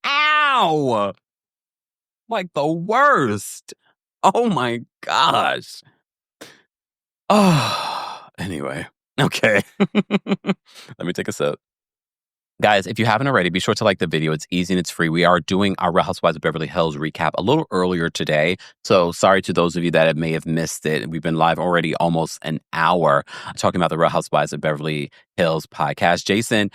ow! Like the worst. Oh my gosh. Oh, anyway. Okay. Let me take a sip. Guys, if you haven't already, be sure to like the video. It's easy and it's free. We are doing our Real Housewives of Beverly Hills recap a little earlier today. So sorry to those of you that may have missed it. We've been live already almost an hour talking about the Real Housewives of Beverly Hills podcast. Jason,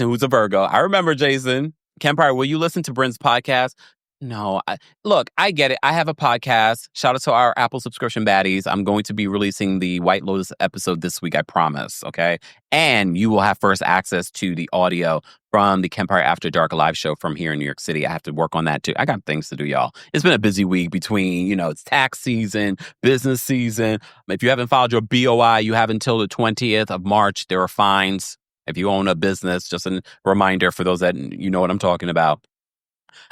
who's a Virgo. I remember Jason. Kempire, will you listen to Bryn's podcast? No, look, I get it. I have a podcast. Shout out to our Apple subscription baddies. I'm going to be releasing the White Lotus episode this week, I promise, okay? And you will have first access to the audio from the Kempire After Dark live show from here in New York City. I have to work on that too. I got things to do, y'all. It's been a busy week between, it's tax season, business season. If you haven't filed your BOI, you have until the 20th of March. There are fines. If you own a business, just a reminder for those that you know what I'm talking about.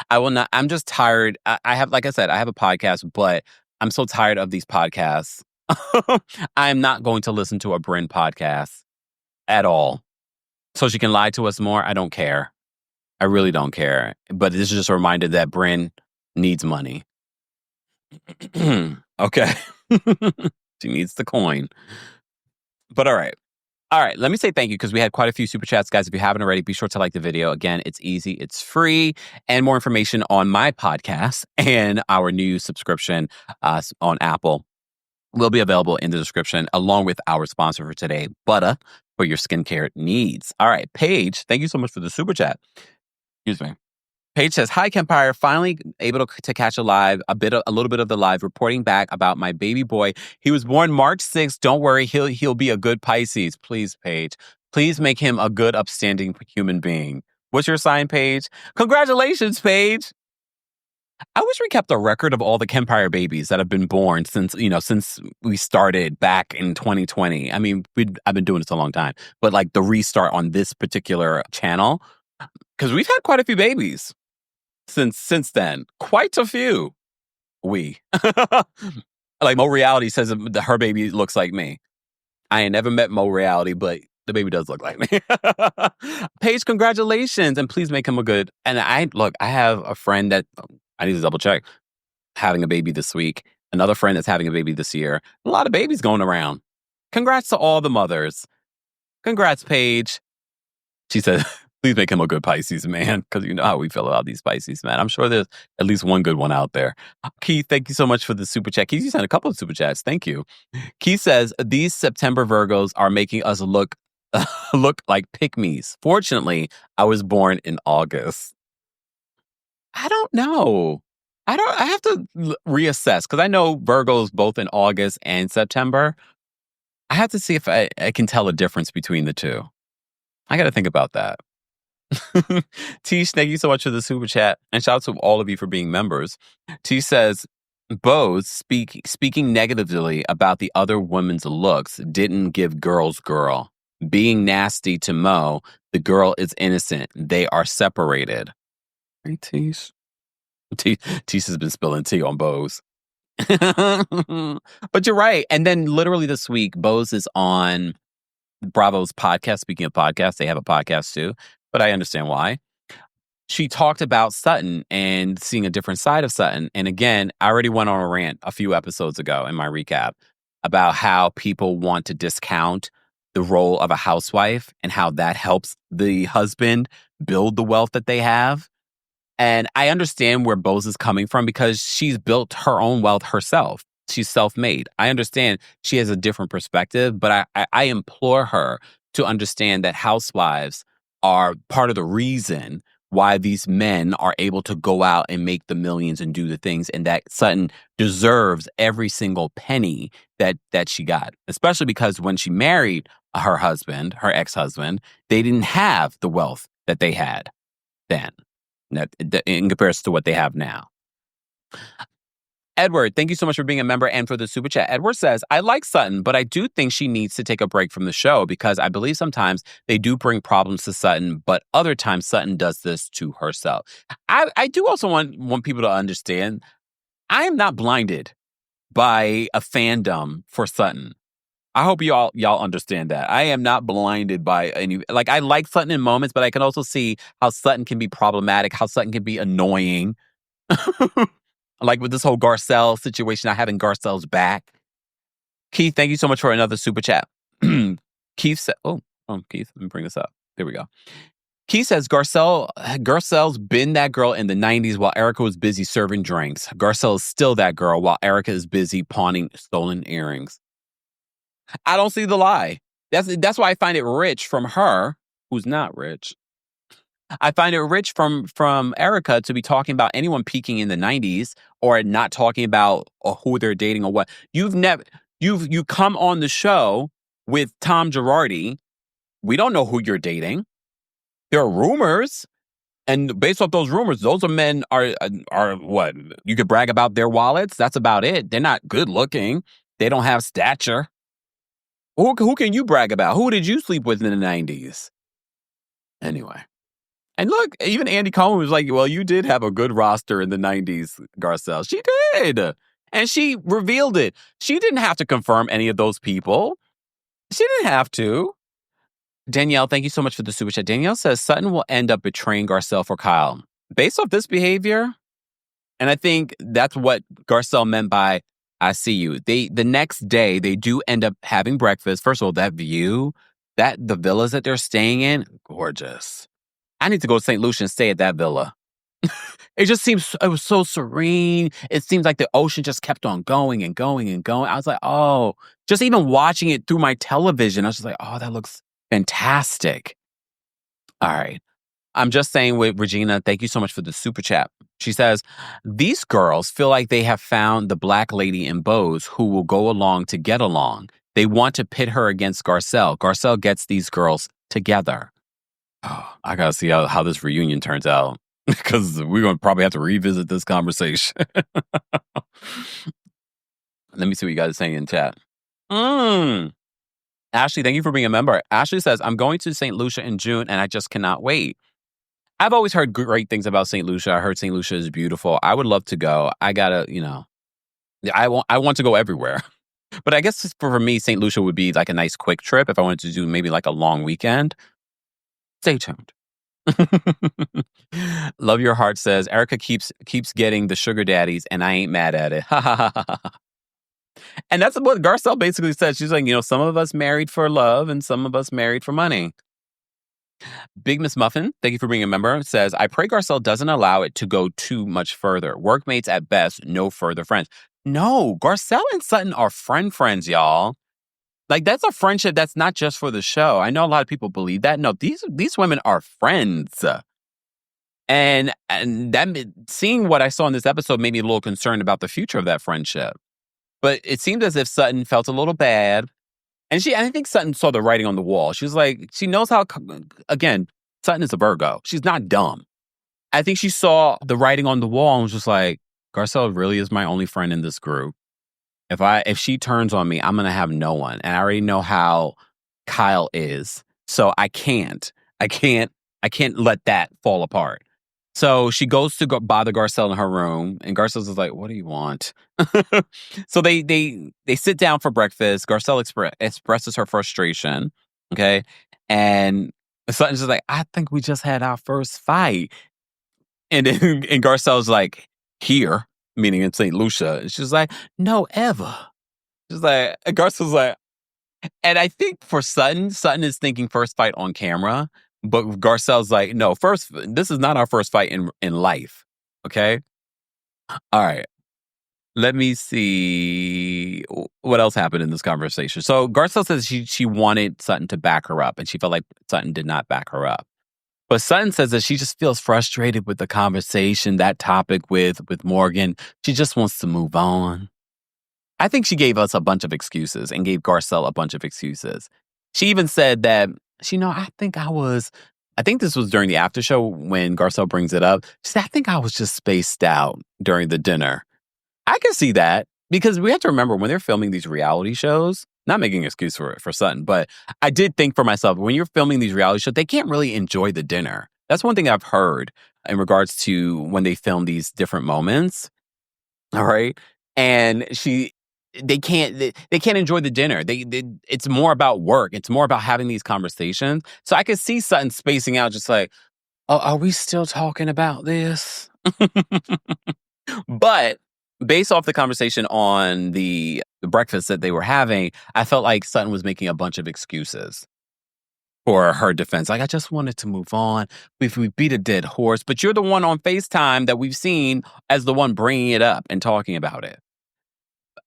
I will not. I'm just tired. I have, like I said, I have a podcast, but I'm so tired of these podcasts. I'm not going to listen to a Bryn podcast at all. So she can lie to us more. I don't care. I really don't care. But this is just a reminder that Bryn needs money. Okay. She needs the coin. But all right. All right, let me say thank you because we had quite a few super chats. Guys, if you haven't already, be sure to like the video. Again, it's easy, it's free, and more information on my podcast and our new subscription on Apple will be available in the description, along with our sponsor for today, Buttah, for your skincare needs. All right, Paige, thank you so much for the super chat. Excuse me. Paige says, "Hi, Kempire. Finally able to catch a little bit of the live, reporting back about my baby boy. He was born March 6th. Don't worry, he'll be a good Pisces. Please, Paige. Please make him a good, upstanding human being." What's your sign, Paige? Congratulations, Paige. I wish we kept a record of all the Kempire babies that have been born since we started back in 2020. I mean, I've been doing this a long time, but like the restart on this particular channel, because we've had quite a few babies. Since then, quite a few. Like Mo Reality says that her baby looks like me. I ain't never met Mo Reality, but the baby does look like me. Paige, congratulations, and please make him a good. And I have a friend that I need to double check having a baby this week. Another friend that's having a baby this year. A lot of babies going around. Congrats to all the mothers. Congrats, Paige. She said, "Please make him a good Pisces, man," because you know how we feel about these Pisces, man. I'm sure there's at least one good one out there. Keith, thank you so much for the super chat. Keith, you sent a couple of super chats. Thank you. Keith says, "These September Virgos are making us look like pick-me's. Fortunately, I was born in August." I don't know. I have to reassess because I know Virgos both in August and September. I have to see if I can tell a difference between the two. I got to think about that. Tish, thank you so much for the super chat. And shout out to all of you for being members. Tish says, "Bose speaking negatively about the other woman's looks didn't give girls girl. Being nasty to Mo, the girl is innocent. They are separated." Hey, Tish. Tish has been spilling tea on Bose. But you're right. And then literally this week, Bose is on Bravo's podcast. Speaking of podcasts, they have a podcast too, but I understand why. She talked about Sutton and seeing a different side of Sutton. And again, I already went on a rant a few episodes ago in my recap about how people want to discount the role of a housewife and how that helps the husband build the wealth that they have. And I understand where Bose is coming from because she's built her own wealth herself. She's self-made. I understand she has a different perspective, but I implore her to understand that housewives are part of the reason why these men are able to go out and make the millions and do the things, and that Sutton deserves every single penny that she got, especially because when she married her husband, her ex-husband, they didn't have the wealth that they had then in comparison to what they have now. Edward, thank you so much for being a member and for the super chat. Edward says, I like Sutton, but I do think she needs to take a break from the show because I believe sometimes they do bring problems to Sutton, but other times Sutton does this to herself. I do also want people to understand, I am not blinded by a fandom for Sutton. I hope y'all understand that. I am not blinded by any, like, I like Sutton in moments, but I can also see how Sutton can be problematic, how Sutton can be annoying. Like with this whole Garcelle situation, not having Garcelle's back. Keith, thank you so much for another super chat. Keith said, Keith, let me bring this up. There we go. Keith says, Garcelle's been that girl in the 90s while Erica was busy serving drinks. Garcelle is still that girl while Erica is busy pawning stolen earrings. I don't see the lie. That's why I find it rich from her, who's not rich. I find it rich from Erica to be talking about anyone peaking in the 90s or not talking about who they're dating or what. You come on the show with Tom Girardi. We don't know who you're dating. There are rumors, and based off those rumors, those men are what? You could brag about their wallets. That's about it. They're not good looking. They don't have stature. Who can you brag about? Who did you sleep with in the 90s? Anyway. And look, even Andy Cohen was like, well, you did have a good roster in the 90s, Garcelle. She did. And she revealed it. She didn't have to confirm any of those people. She didn't have to. Danielle, thank you so much for the super chat. Danielle says Sutton will end up betraying Garcelle for Kyle. Based off this behavior, and I think that's what Garcelle meant by I see you. The next day, they do end up having breakfast. First of all, that view, the villas that they're staying in, gorgeous. I need to go to St. Lucia and stay at that villa. It was so serene. It seems like the ocean just kept on going and going and going. I was like, oh, just even watching it through my television, I was just like, oh, that looks fantastic. All right. I'm just saying with Regina, thank you so much for the super chat. She says, these girls feel like they have found the black lady in Bose who will go along to get along. They want to pit her against Garcelle. Garcelle gets these girls together. Oh, I got to see how this reunion turns out because we're going to probably have to revisit this conversation. Let me see what you guys are saying in chat. Ashley, thank you for being a member. Ashley says, I'm going to St. Lucia in June and I just cannot wait. I've always heard great things about St. Lucia. I heard St. Lucia is beautiful. I would love to go. I gotta, I want to go everywhere. But I guess for me, St. Lucia would be like a nice quick trip if I wanted to do maybe like a long weekend. Stay tuned. Love Your Heart says, Erica keeps getting the sugar daddies and I ain't mad at it. And that's what Garcelle basically said. She's like, some of us married for love and some of us married for money. Big Miss Muffin, thank you for being a member, says, I pray Garcelle doesn't allow it to go too much further. Workmates at best, no further friends. No, Garcelle and Sutton are friends, y'all. Like, that's a friendship that's not just for the show. I know a lot of people believe that. No, these women are friends. And that, seeing what I saw in this episode made me a little concerned about the future of that friendship. But it seemed as if Sutton felt a little bad. And I think Sutton saw the writing on the wall. She was like, she knows how, again, Sutton is a Virgo. She's not dumb. I think she saw the writing on the wall and was just like, Garcelle really is my only friend in this group. If she turns on me, I'm going to have no one. And I already know how Kyle is. So I can't let that fall apart. So she goes to bother Garcelle in her room, and Garcelle's is like, what do you want? So they sit down for breakfast. Garcelle expresses her frustration, okay? And Sutton's just like, I think we just had our first fight. And Garcelle's like, here, meaning in St. Lucia. And she's like, no, ever. She's like, Garcelle's like, and I think for Sutton is thinking first fight on camera. But Garcelle's like, no, this is not our first fight in life. Okay? All right. Let me see what else happened in this conversation. So Garcelle says she wanted Sutton to back her up, and she felt like Sutton did not back her up. But Sutton says that she just feels frustrated with the conversation, that topic with Morgan. She just wants to move on. I think she gave us a bunch of excuses and gave Garcelle a bunch of excuses. She even said that, I think this was during the after show when Garcelle brings it up. She said, I think I was just spaced out during the dinner. I can see that because we have to remember when they're filming these reality shows, not making an excuse for Sutton, but I did think for myself, when you're filming these reality shows, they can't really enjoy the dinner. That's one thing I've heard in regards to when they film these different moments. All right. And they can't enjoy the dinner. It's more about work. It's more about having these conversations. So I could see Sutton spacing out just like, oh, are we still talking about this? But based off the conversation on the breakfast that they were having, I felt like Sutton was making a bunch of excuses for her defense. Like, I just wanted to move on. We beat a dead horse, but you're the one on FaceTime that we've seen as the one bringing it up and talking about it.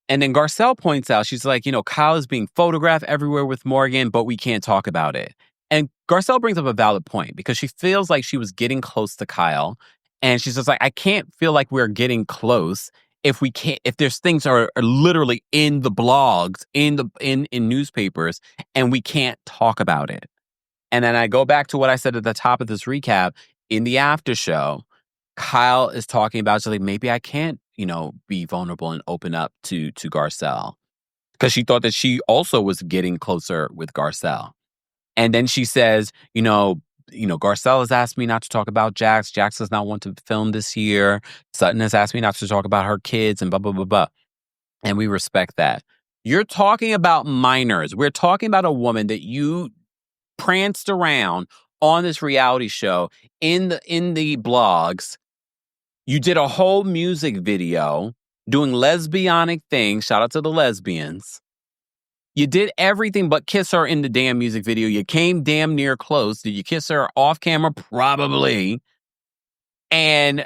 And then Garcelle points out, she's like, Kyle is being photographed everywhere with Morgan, but we can't talk about it. And Garcelle brings up a valid point because she feels like she was getting close to Kyle. And she's just like, I can't feel like we're getting close if we can't, if there's things are literally in the blogs, in newspapers, and we can't talk about it. And then I go back to what I said at the top of this recap. In the after show, Kyle is talking about, so like, maybe I can't, be vulnerable and open up to Garcelle. Because she thought that she also was getting closer with Garcelle. And then she says, Garcelle has asked me not to talk about Jax. Jax does not want to film this year. Sutton has asked me not to talk about her kids and blah, blah, blah, blah. And we respect that. You're talking about minors. We're talking about a woman that you pranced around on this reality show in the blogs. You did a whole music video doing lesbianic things. Shout out to the lesbians. You did everything but kiss her in the damn music video. You came damn near close. Did you kiss her off camera? Probably. And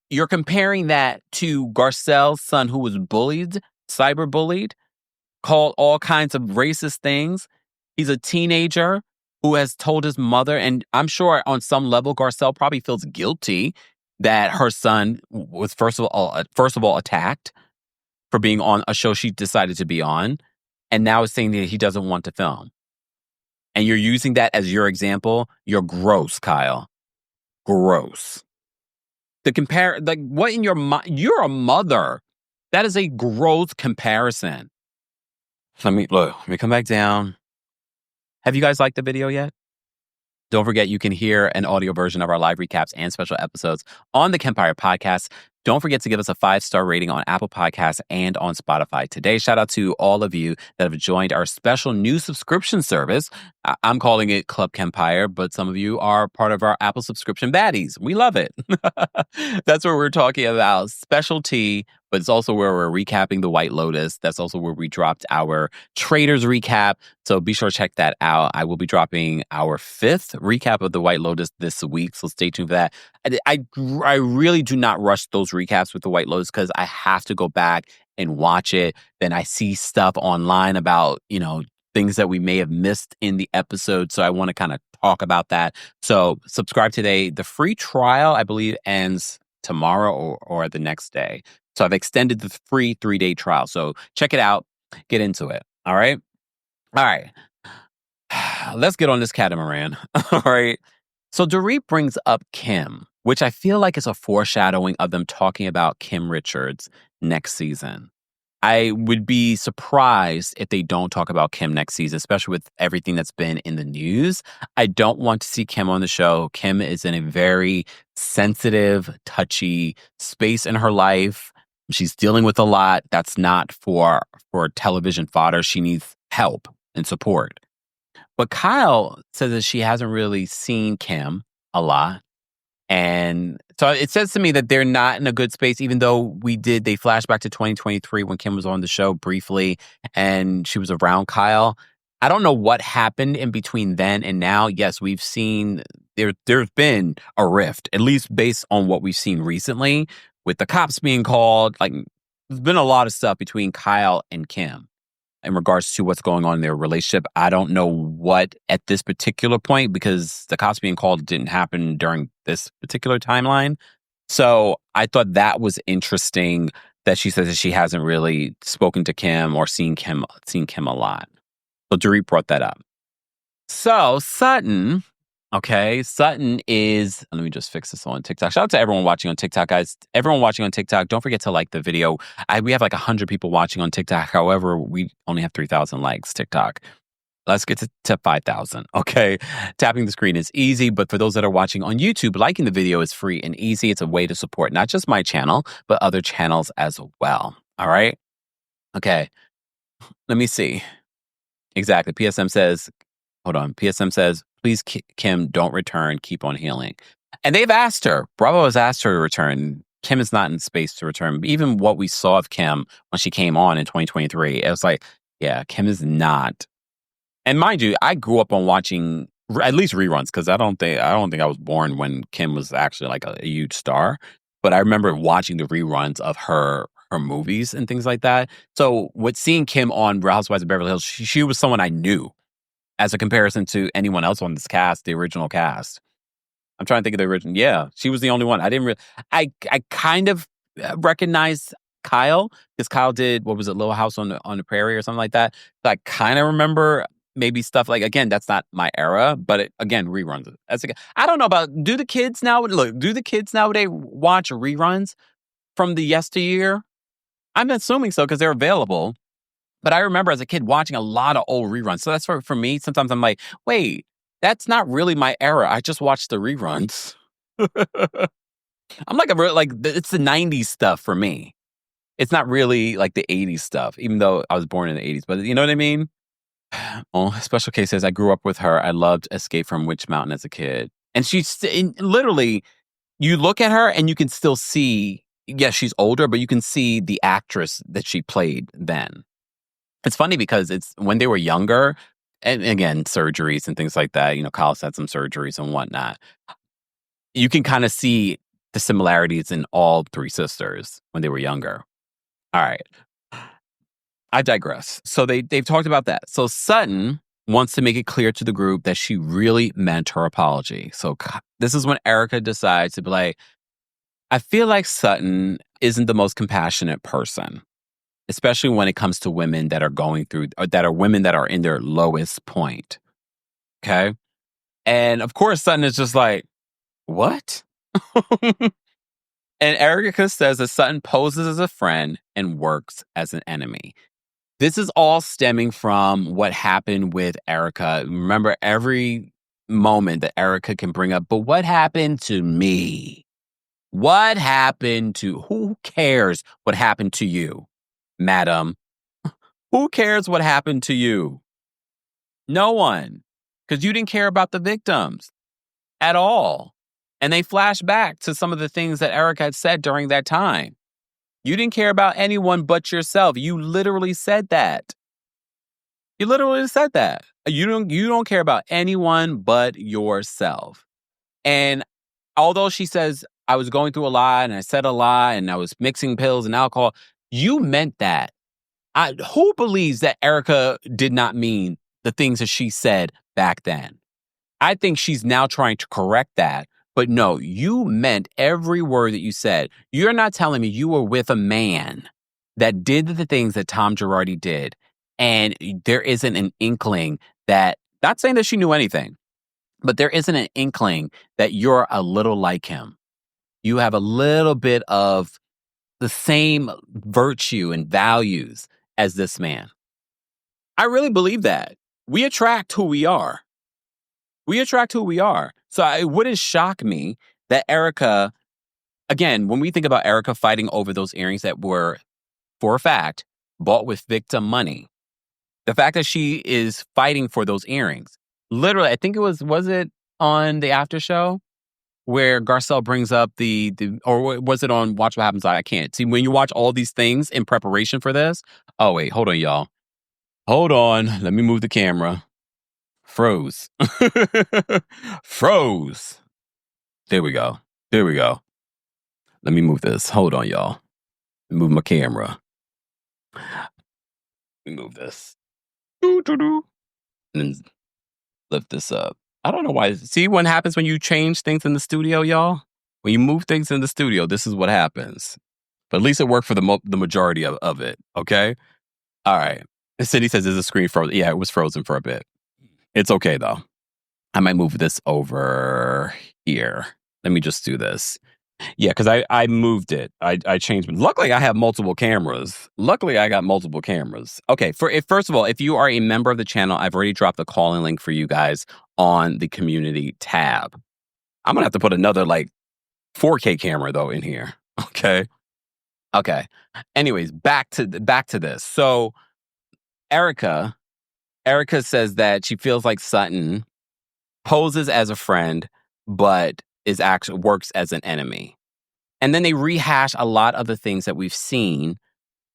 you're comparing that to Garcelle's son, who was bullied, cyberbullied, called all kinds of racist things. He's a teenager who has told his mother, and I'm sure on some level, Garcelle probably feels guilty that her son was first of all attacked for being on a show she decided to be on, and now is saying that he doesn't want to film. And you're using that as your example. You're gross, Kyle. Gross. What in your mind? You're a mother. That is a gross comparison. Let me come back down. Have you guys liked the video yet? Don't forget, you can hear an audio version of our live recaps and special episodes on the Kempire podcast. Don't forget to give us a 5-star rating on Apple Podcasts and on Spotify today. Shout out to all of you that have joined our special new subscription service. I'm calling it Club Kempire, but some of you are part of our Apple subscription baddies. We love it. That's where we're talking about specialty, but it's also where we're recapping the White Lotus. That's also where we dropped our Traders recap. So be sure to check that out. I will be dropping our 5th recap of the White Lotus this week. So stay tuned for that. I really do not rush those recaps with the White Lotus because I have to go back and watch it. Then I see stuff online about, things that we may have missed in the episode. So I want to kind of talk about that. So subscribe today. The free trial, I believe, ends tomorrow or the next day. So I've extended the free 3-day trial. So check it out. Get into it. All right. Let's get on this catamaran. All right. So Dorit brings up Kim, which I feel like is a foreshadowing of them talking about Kim Richards next season. I would be surprised if they don't talk about Kim next season, especially with everything that's been in the news. I don't want to see Kim on the show. Kim is in a very sensitive, touchy space in her life. She's dealing with a lot. That's not for television fodder. She needs help and support. But Kyle says that she hasn't really seen Kim a lot. And so it says to me that they're not in a good space, even though they flash back to 2023 when Kim was on the show briefly and she was around Kyle. I don't know what happened in between then and now. Yes, we've seen there's been a rift, at least based on what we've seen recently with the cops being called. Like, there's been a lot of stuff between Kyle and Kim in regards to what's going on in their relationship. I don't know what at this particular point, because the cops being called didn't happen during this particular timeline. So I thought that was interesting that she says that she hasn't really spoken to Kim or seen Kim a lot. So Dorit brought that up. So Sutton Okay. Sutton is, let me just fix this on TikTok. Shout out to everyone watching on TikTok, guys. Everyone watching on TikTok, don't forget to like the video. We have like 100 people watching on TikTok. However, we only have 3,000 likes TikTok. Let's get to 5,000. Okay. Tapping the screen is easy, but for those that are watching on YouTube, liking the video is free and easy. It's a way to support not just my channel, but other channels as well. All right. Okay. Let me see. Exactly. PSM says, hold on. PSM says, please, Kim, don't return. Keep on healing. And they've asked her. Bravo has asked her to return. Kim is not in space to return. Even what we saw of Kim when she came on in 2023, it was like, yeah, Kim is not. And mind you, I grew up on watching at least reruns because I don't think I was born when Kim was actually like a huge star. But I remember watching the reruns of her movies and things like that. So with seeing Kim on Real Housewives of Beverly Hills, she was someone I knew as a comparison to anyone else on this cast, the original cast. I'm trying to think of the original. Yeah, she was the only one. I didn't really. I kind of recognized Kyle because Kyle did, what was it, Little House on the Prairie or something like that. So I kind of remember maybe stuff like, again, that's not my era, but again, reruns. I don't know about, do the kids nowadays watch reruns from the yesteryear? I'm assuming so because they're available. But I remember as a kid watching a lot of old reruns. So that's for me. Sometimes I'm like, wait, that's not really my era. I just watched the reruns. I'm like it's the 90s stuff for me. It's not really like the 80s stuff, even though I was born in the 80s. But you know what I mean? Oh, Special K says, I grew up with her. I loved Escape from Witch Mountain as a kid. And she's literally, you look at her and you can still see, yes, she's older, but you can see the actress that she played then. It's funny because it's when they were younger, and again, surgeries and things like that. You know, Kyle's had some surgeries and whatnot. You can kind of see the similarities in all three sisters when they were younger. All right. I digress. So they've talked about that. So Sutton wants to make it clear to the group that she really meant her apology. So this is when Erica decides to be like, I feel like Sutton isn't the most compassionate person, especially when it comes to women that are going through, or that are women that are in their lowest point. Okay. And of course, Sutton is just like, what? And Erica says that Sutton poses as a friend and works as an enemy. This is all stemming from what happened with Erica. Remember, every moment that Erica can bring up, but what happened to me? What happened to, who cares what happened to you, madam? Who cares what happened to you? No one. Because you didn't care about the victims at all. And they flash back to some of the things that Erica had said during that time. You didn't care about anyone but yourself. You literally said that. You literally said that. You don't care about anyone but yourself. And although she says, I was going through a lot and I said a lot and I was mixing pills and alcohol, you meant that. Who believes that Erica did not mean the things that she said back then? I think she's now trying to correct that. But no, you meant every word that you said. You're not telling me you were with a man that did the things that Tom Girardi did, and there isn't an inkling that, not saying that she knew anything, but there isn't an inkling that you're a little like him. You have a little bit of the same virtue and values as this man. I really believe that. We attract who we are. We attract who we are. So it wouldn't shock me that Erica, again, when we think about Erica fighting over those earrings that were, for a fact, bought with victim money, the fact that she is fighting for those earrings, literally, I think it was it on the after show where Garcelle brings up or was it on Watch What Happens Live? I can't. See, when you watch all these things in preparation for this, oh, wait, hold on, y'all. Hold on. Let me move the camera. Froze. Froze. There we go. There we go. Let me move this. Hold on, y'all. Move my camera. Let me move this. And then lift this up. I don't know why. See what happens when you change things in the studio, y'all? When you move things in the studio, this is what happens. But at least it worked for the majority of it, okay? All right. Cindy says, is the screen frozen? Yeah, it was frozen for a bit. It's okay, though. I might move this over here. Let me just do this. Yeah, because I moved it. I changed it. Luckily, I have multiple cameras. Luckily, I got multiple cameras. Okay, first of all, if you are a member of the channel, I've already dropped the calling link for you guys on the community tab. I'm gonna have to put another 4K camera though in here. Okay. Okay. Anyways, back to this. So Erica says that she feels like Sutton poses as a friend, but is actually works as an enemy. And then they rehash a lot of the things that we've seen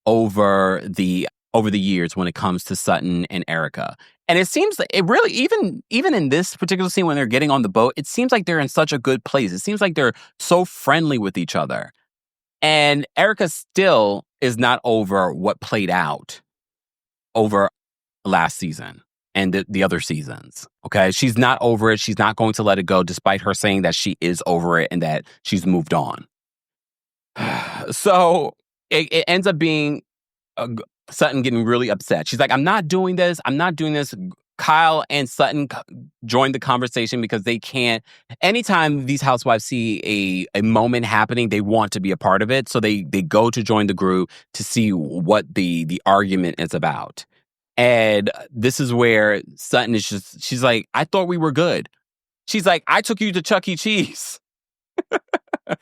over the years when it comes to Sutton and Erica. And it seems that it really, even in this particular scene when they're getting on the boat, it seems like they're in such a good place. It seems like they're so friendly with each other. And Erica still is not over what played out over last season and the other seasons. Okay. She's not over it. She's not going to let it go, despite her saying that she is over it and that she's moved on. So it ends up being Sutton getting really upset. She's like, I'm not doing this. I'm not doing this. Kyle and Sutton joined the conversation because they can't. Anytime these housewives see a moment happening, they want to be a part of it. So they go to join the group to see what the argument is about. And this is where Sutton is she's like, I thought we were good. She's like, I took you to Chuck E. Cheese.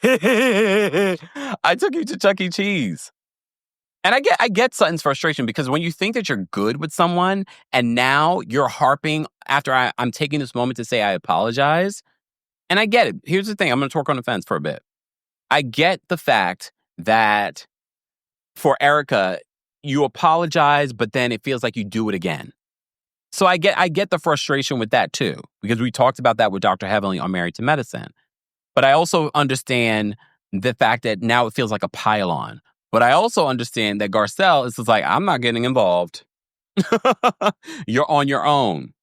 I took you to Chuck E. Cheese. And I get Sutton's frustration because when you think that you're good with someone and now you're harping after I'm taking this moment to say I apologize. And I get it. Here's the thing. I'm going to torque on the fence for a bit. I get the fact that for Erica, you apologize, but then it feels like you do it again. So I get the frustration with that too, because we talked about that with Dr. Heavenly on Married to Medicine. But I also understand the fact that now it feels like a pile-on. But I also understand that Garcelle is just like, I'm not getting involved. You're on your own.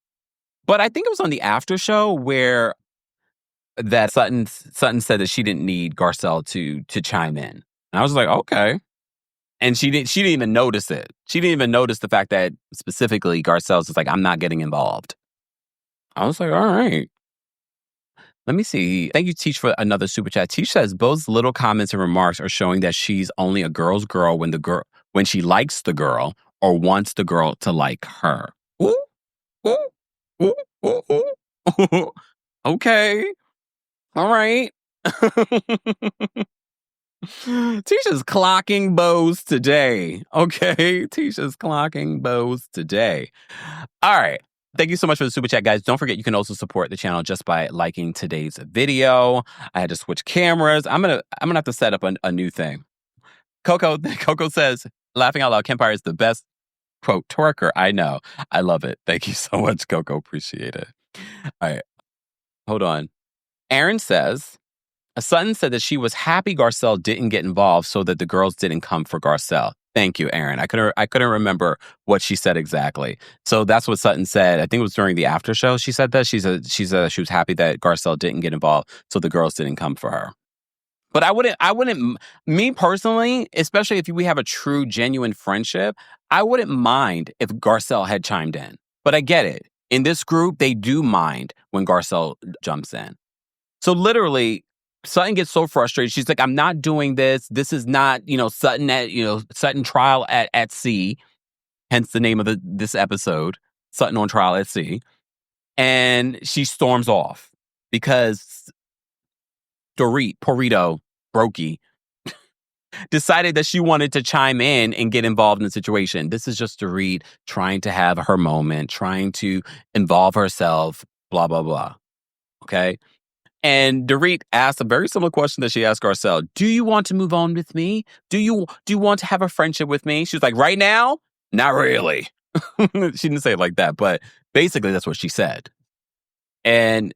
But I think it was on the after show where that Sutton said that she didn't need Garcelle to chime in. And I was like, okay. And she didn't even notice it. She didn't even notice the fact that specifically Garcelle's just like, I'm not getting involved. I was like, all right. Let me see. Thank you, Teach, for another super chat. Teach says, Bo's little comments and remarks are showing that she's only a girl's girl when she likes the girl or wants the girl to like her. Ooh, ooh, ooh, ooh, ooh. Okay. All right. Tisha's clocking bows today. Okay. Tisha's clocking bows today. All right. Thank you so much for the super chat, guys. Don't forget, you can also support the channel just by liking today's video. I had to switch cameras. I'm gonna have to set up a new thing. Coco says, laughing out loud, Kempire is the best, quote, twerker I know. I love it. Thank you so much, Coco. Appreciate it. All right. Hold on. Aaron says, Sutton said that she was happy Garcelle didn't get involved so that the girls didn't come for Garcelle. Thank you, Aaron. I couldn't remember what she said exactly. So that's what Sutton said. I think it was during the after show. She said that she said she was happy that Garcelle didn't get involved, so the girls didn't come for her. But I wouldn't. Me personally, especially if we have a true, genuine friendship, I wouldn't mind if Garcelle had chimed in. But I get it. In this group, they do mind when Garcelle jumps in. So literally, Sutton gets so frustrated. She's like, I'm not doing this. This is not, Sutton trial at sea. Hence the name of this episode, Sutton on trial at sea. And she storms off because Brokey, decided that she wanted to chime in and get involved in the situation. This is just Dorit trying to have her moment, trying to involve herself, blah, blah, blah. Okay? And Dorit asked a very similar question that she asked Garcelle. Do you want to move on with me? Do you want to have a friendship with me? She's like, right now? Not really. She didn't say it like that, but basically that's what she said. And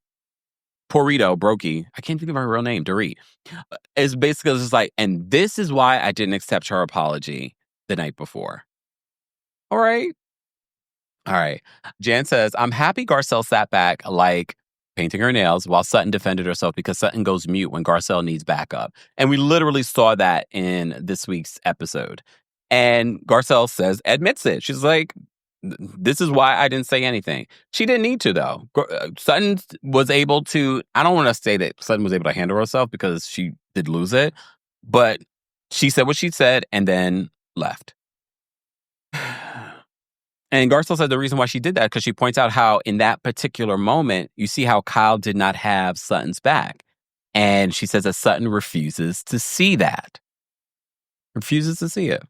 Brokey, I can't think of her real name, Dorit, is basically just like, and this is why I didn't accept her apology the night before. All right. Jan says, I'm happy Garcelle sat back painting her nails while Sutton defended herself because Sutton goes mute when Garcelle needs backup. And we literally saw that in this week's episode. And Garcelle admits it. She's like, This is why I didn't say anything. She didn't need to, though. Sutton was able to, I don't want to say that Sutton was able to handle herself because she did lose it, but she said what she said and then left. And Garcelle said the reason why she did that because she points out how in that particular moment, you see how Kyle did not have Sutton's back. And she says that Sutton refuses to see that. Refuses to see it.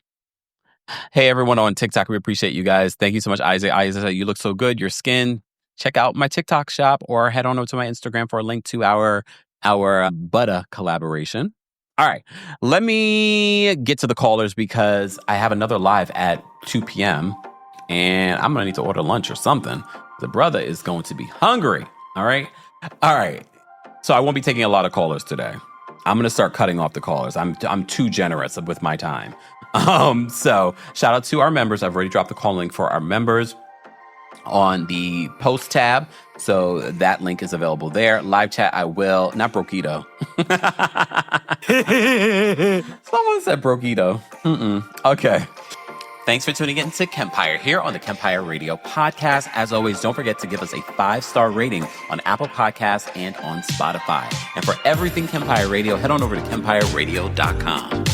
Hey, everyone on TikTok, we appreciate you guys. Thank you so much, Isaac. Isaac, you look so good. Your skin. Check out my TikTok shop or head on over to my Instagram for a link to our Buttah collaboration. All right, let me get to the callers because I have another live at 2 p.m. and I'm going to need to order lunch or something. The brother is going to be hungry. All right. So I won't be taking a lot of callers today. I'm going to start cutting off the callers. I'm too generous with my time. So shout out to our members. I've already dropped the call link for our members on the post tab. So that link is available there. Live chat, I will. Not Broquito. Someone said Broquito. Okay. Thanks for tuning in to Kempire here on the Kempire Radio Podcast. As always, don't forget to give us a 5-star rating on Apple Podcasts and on Spotify. And for everything Kempire Radio, head on over to kempireradio.com.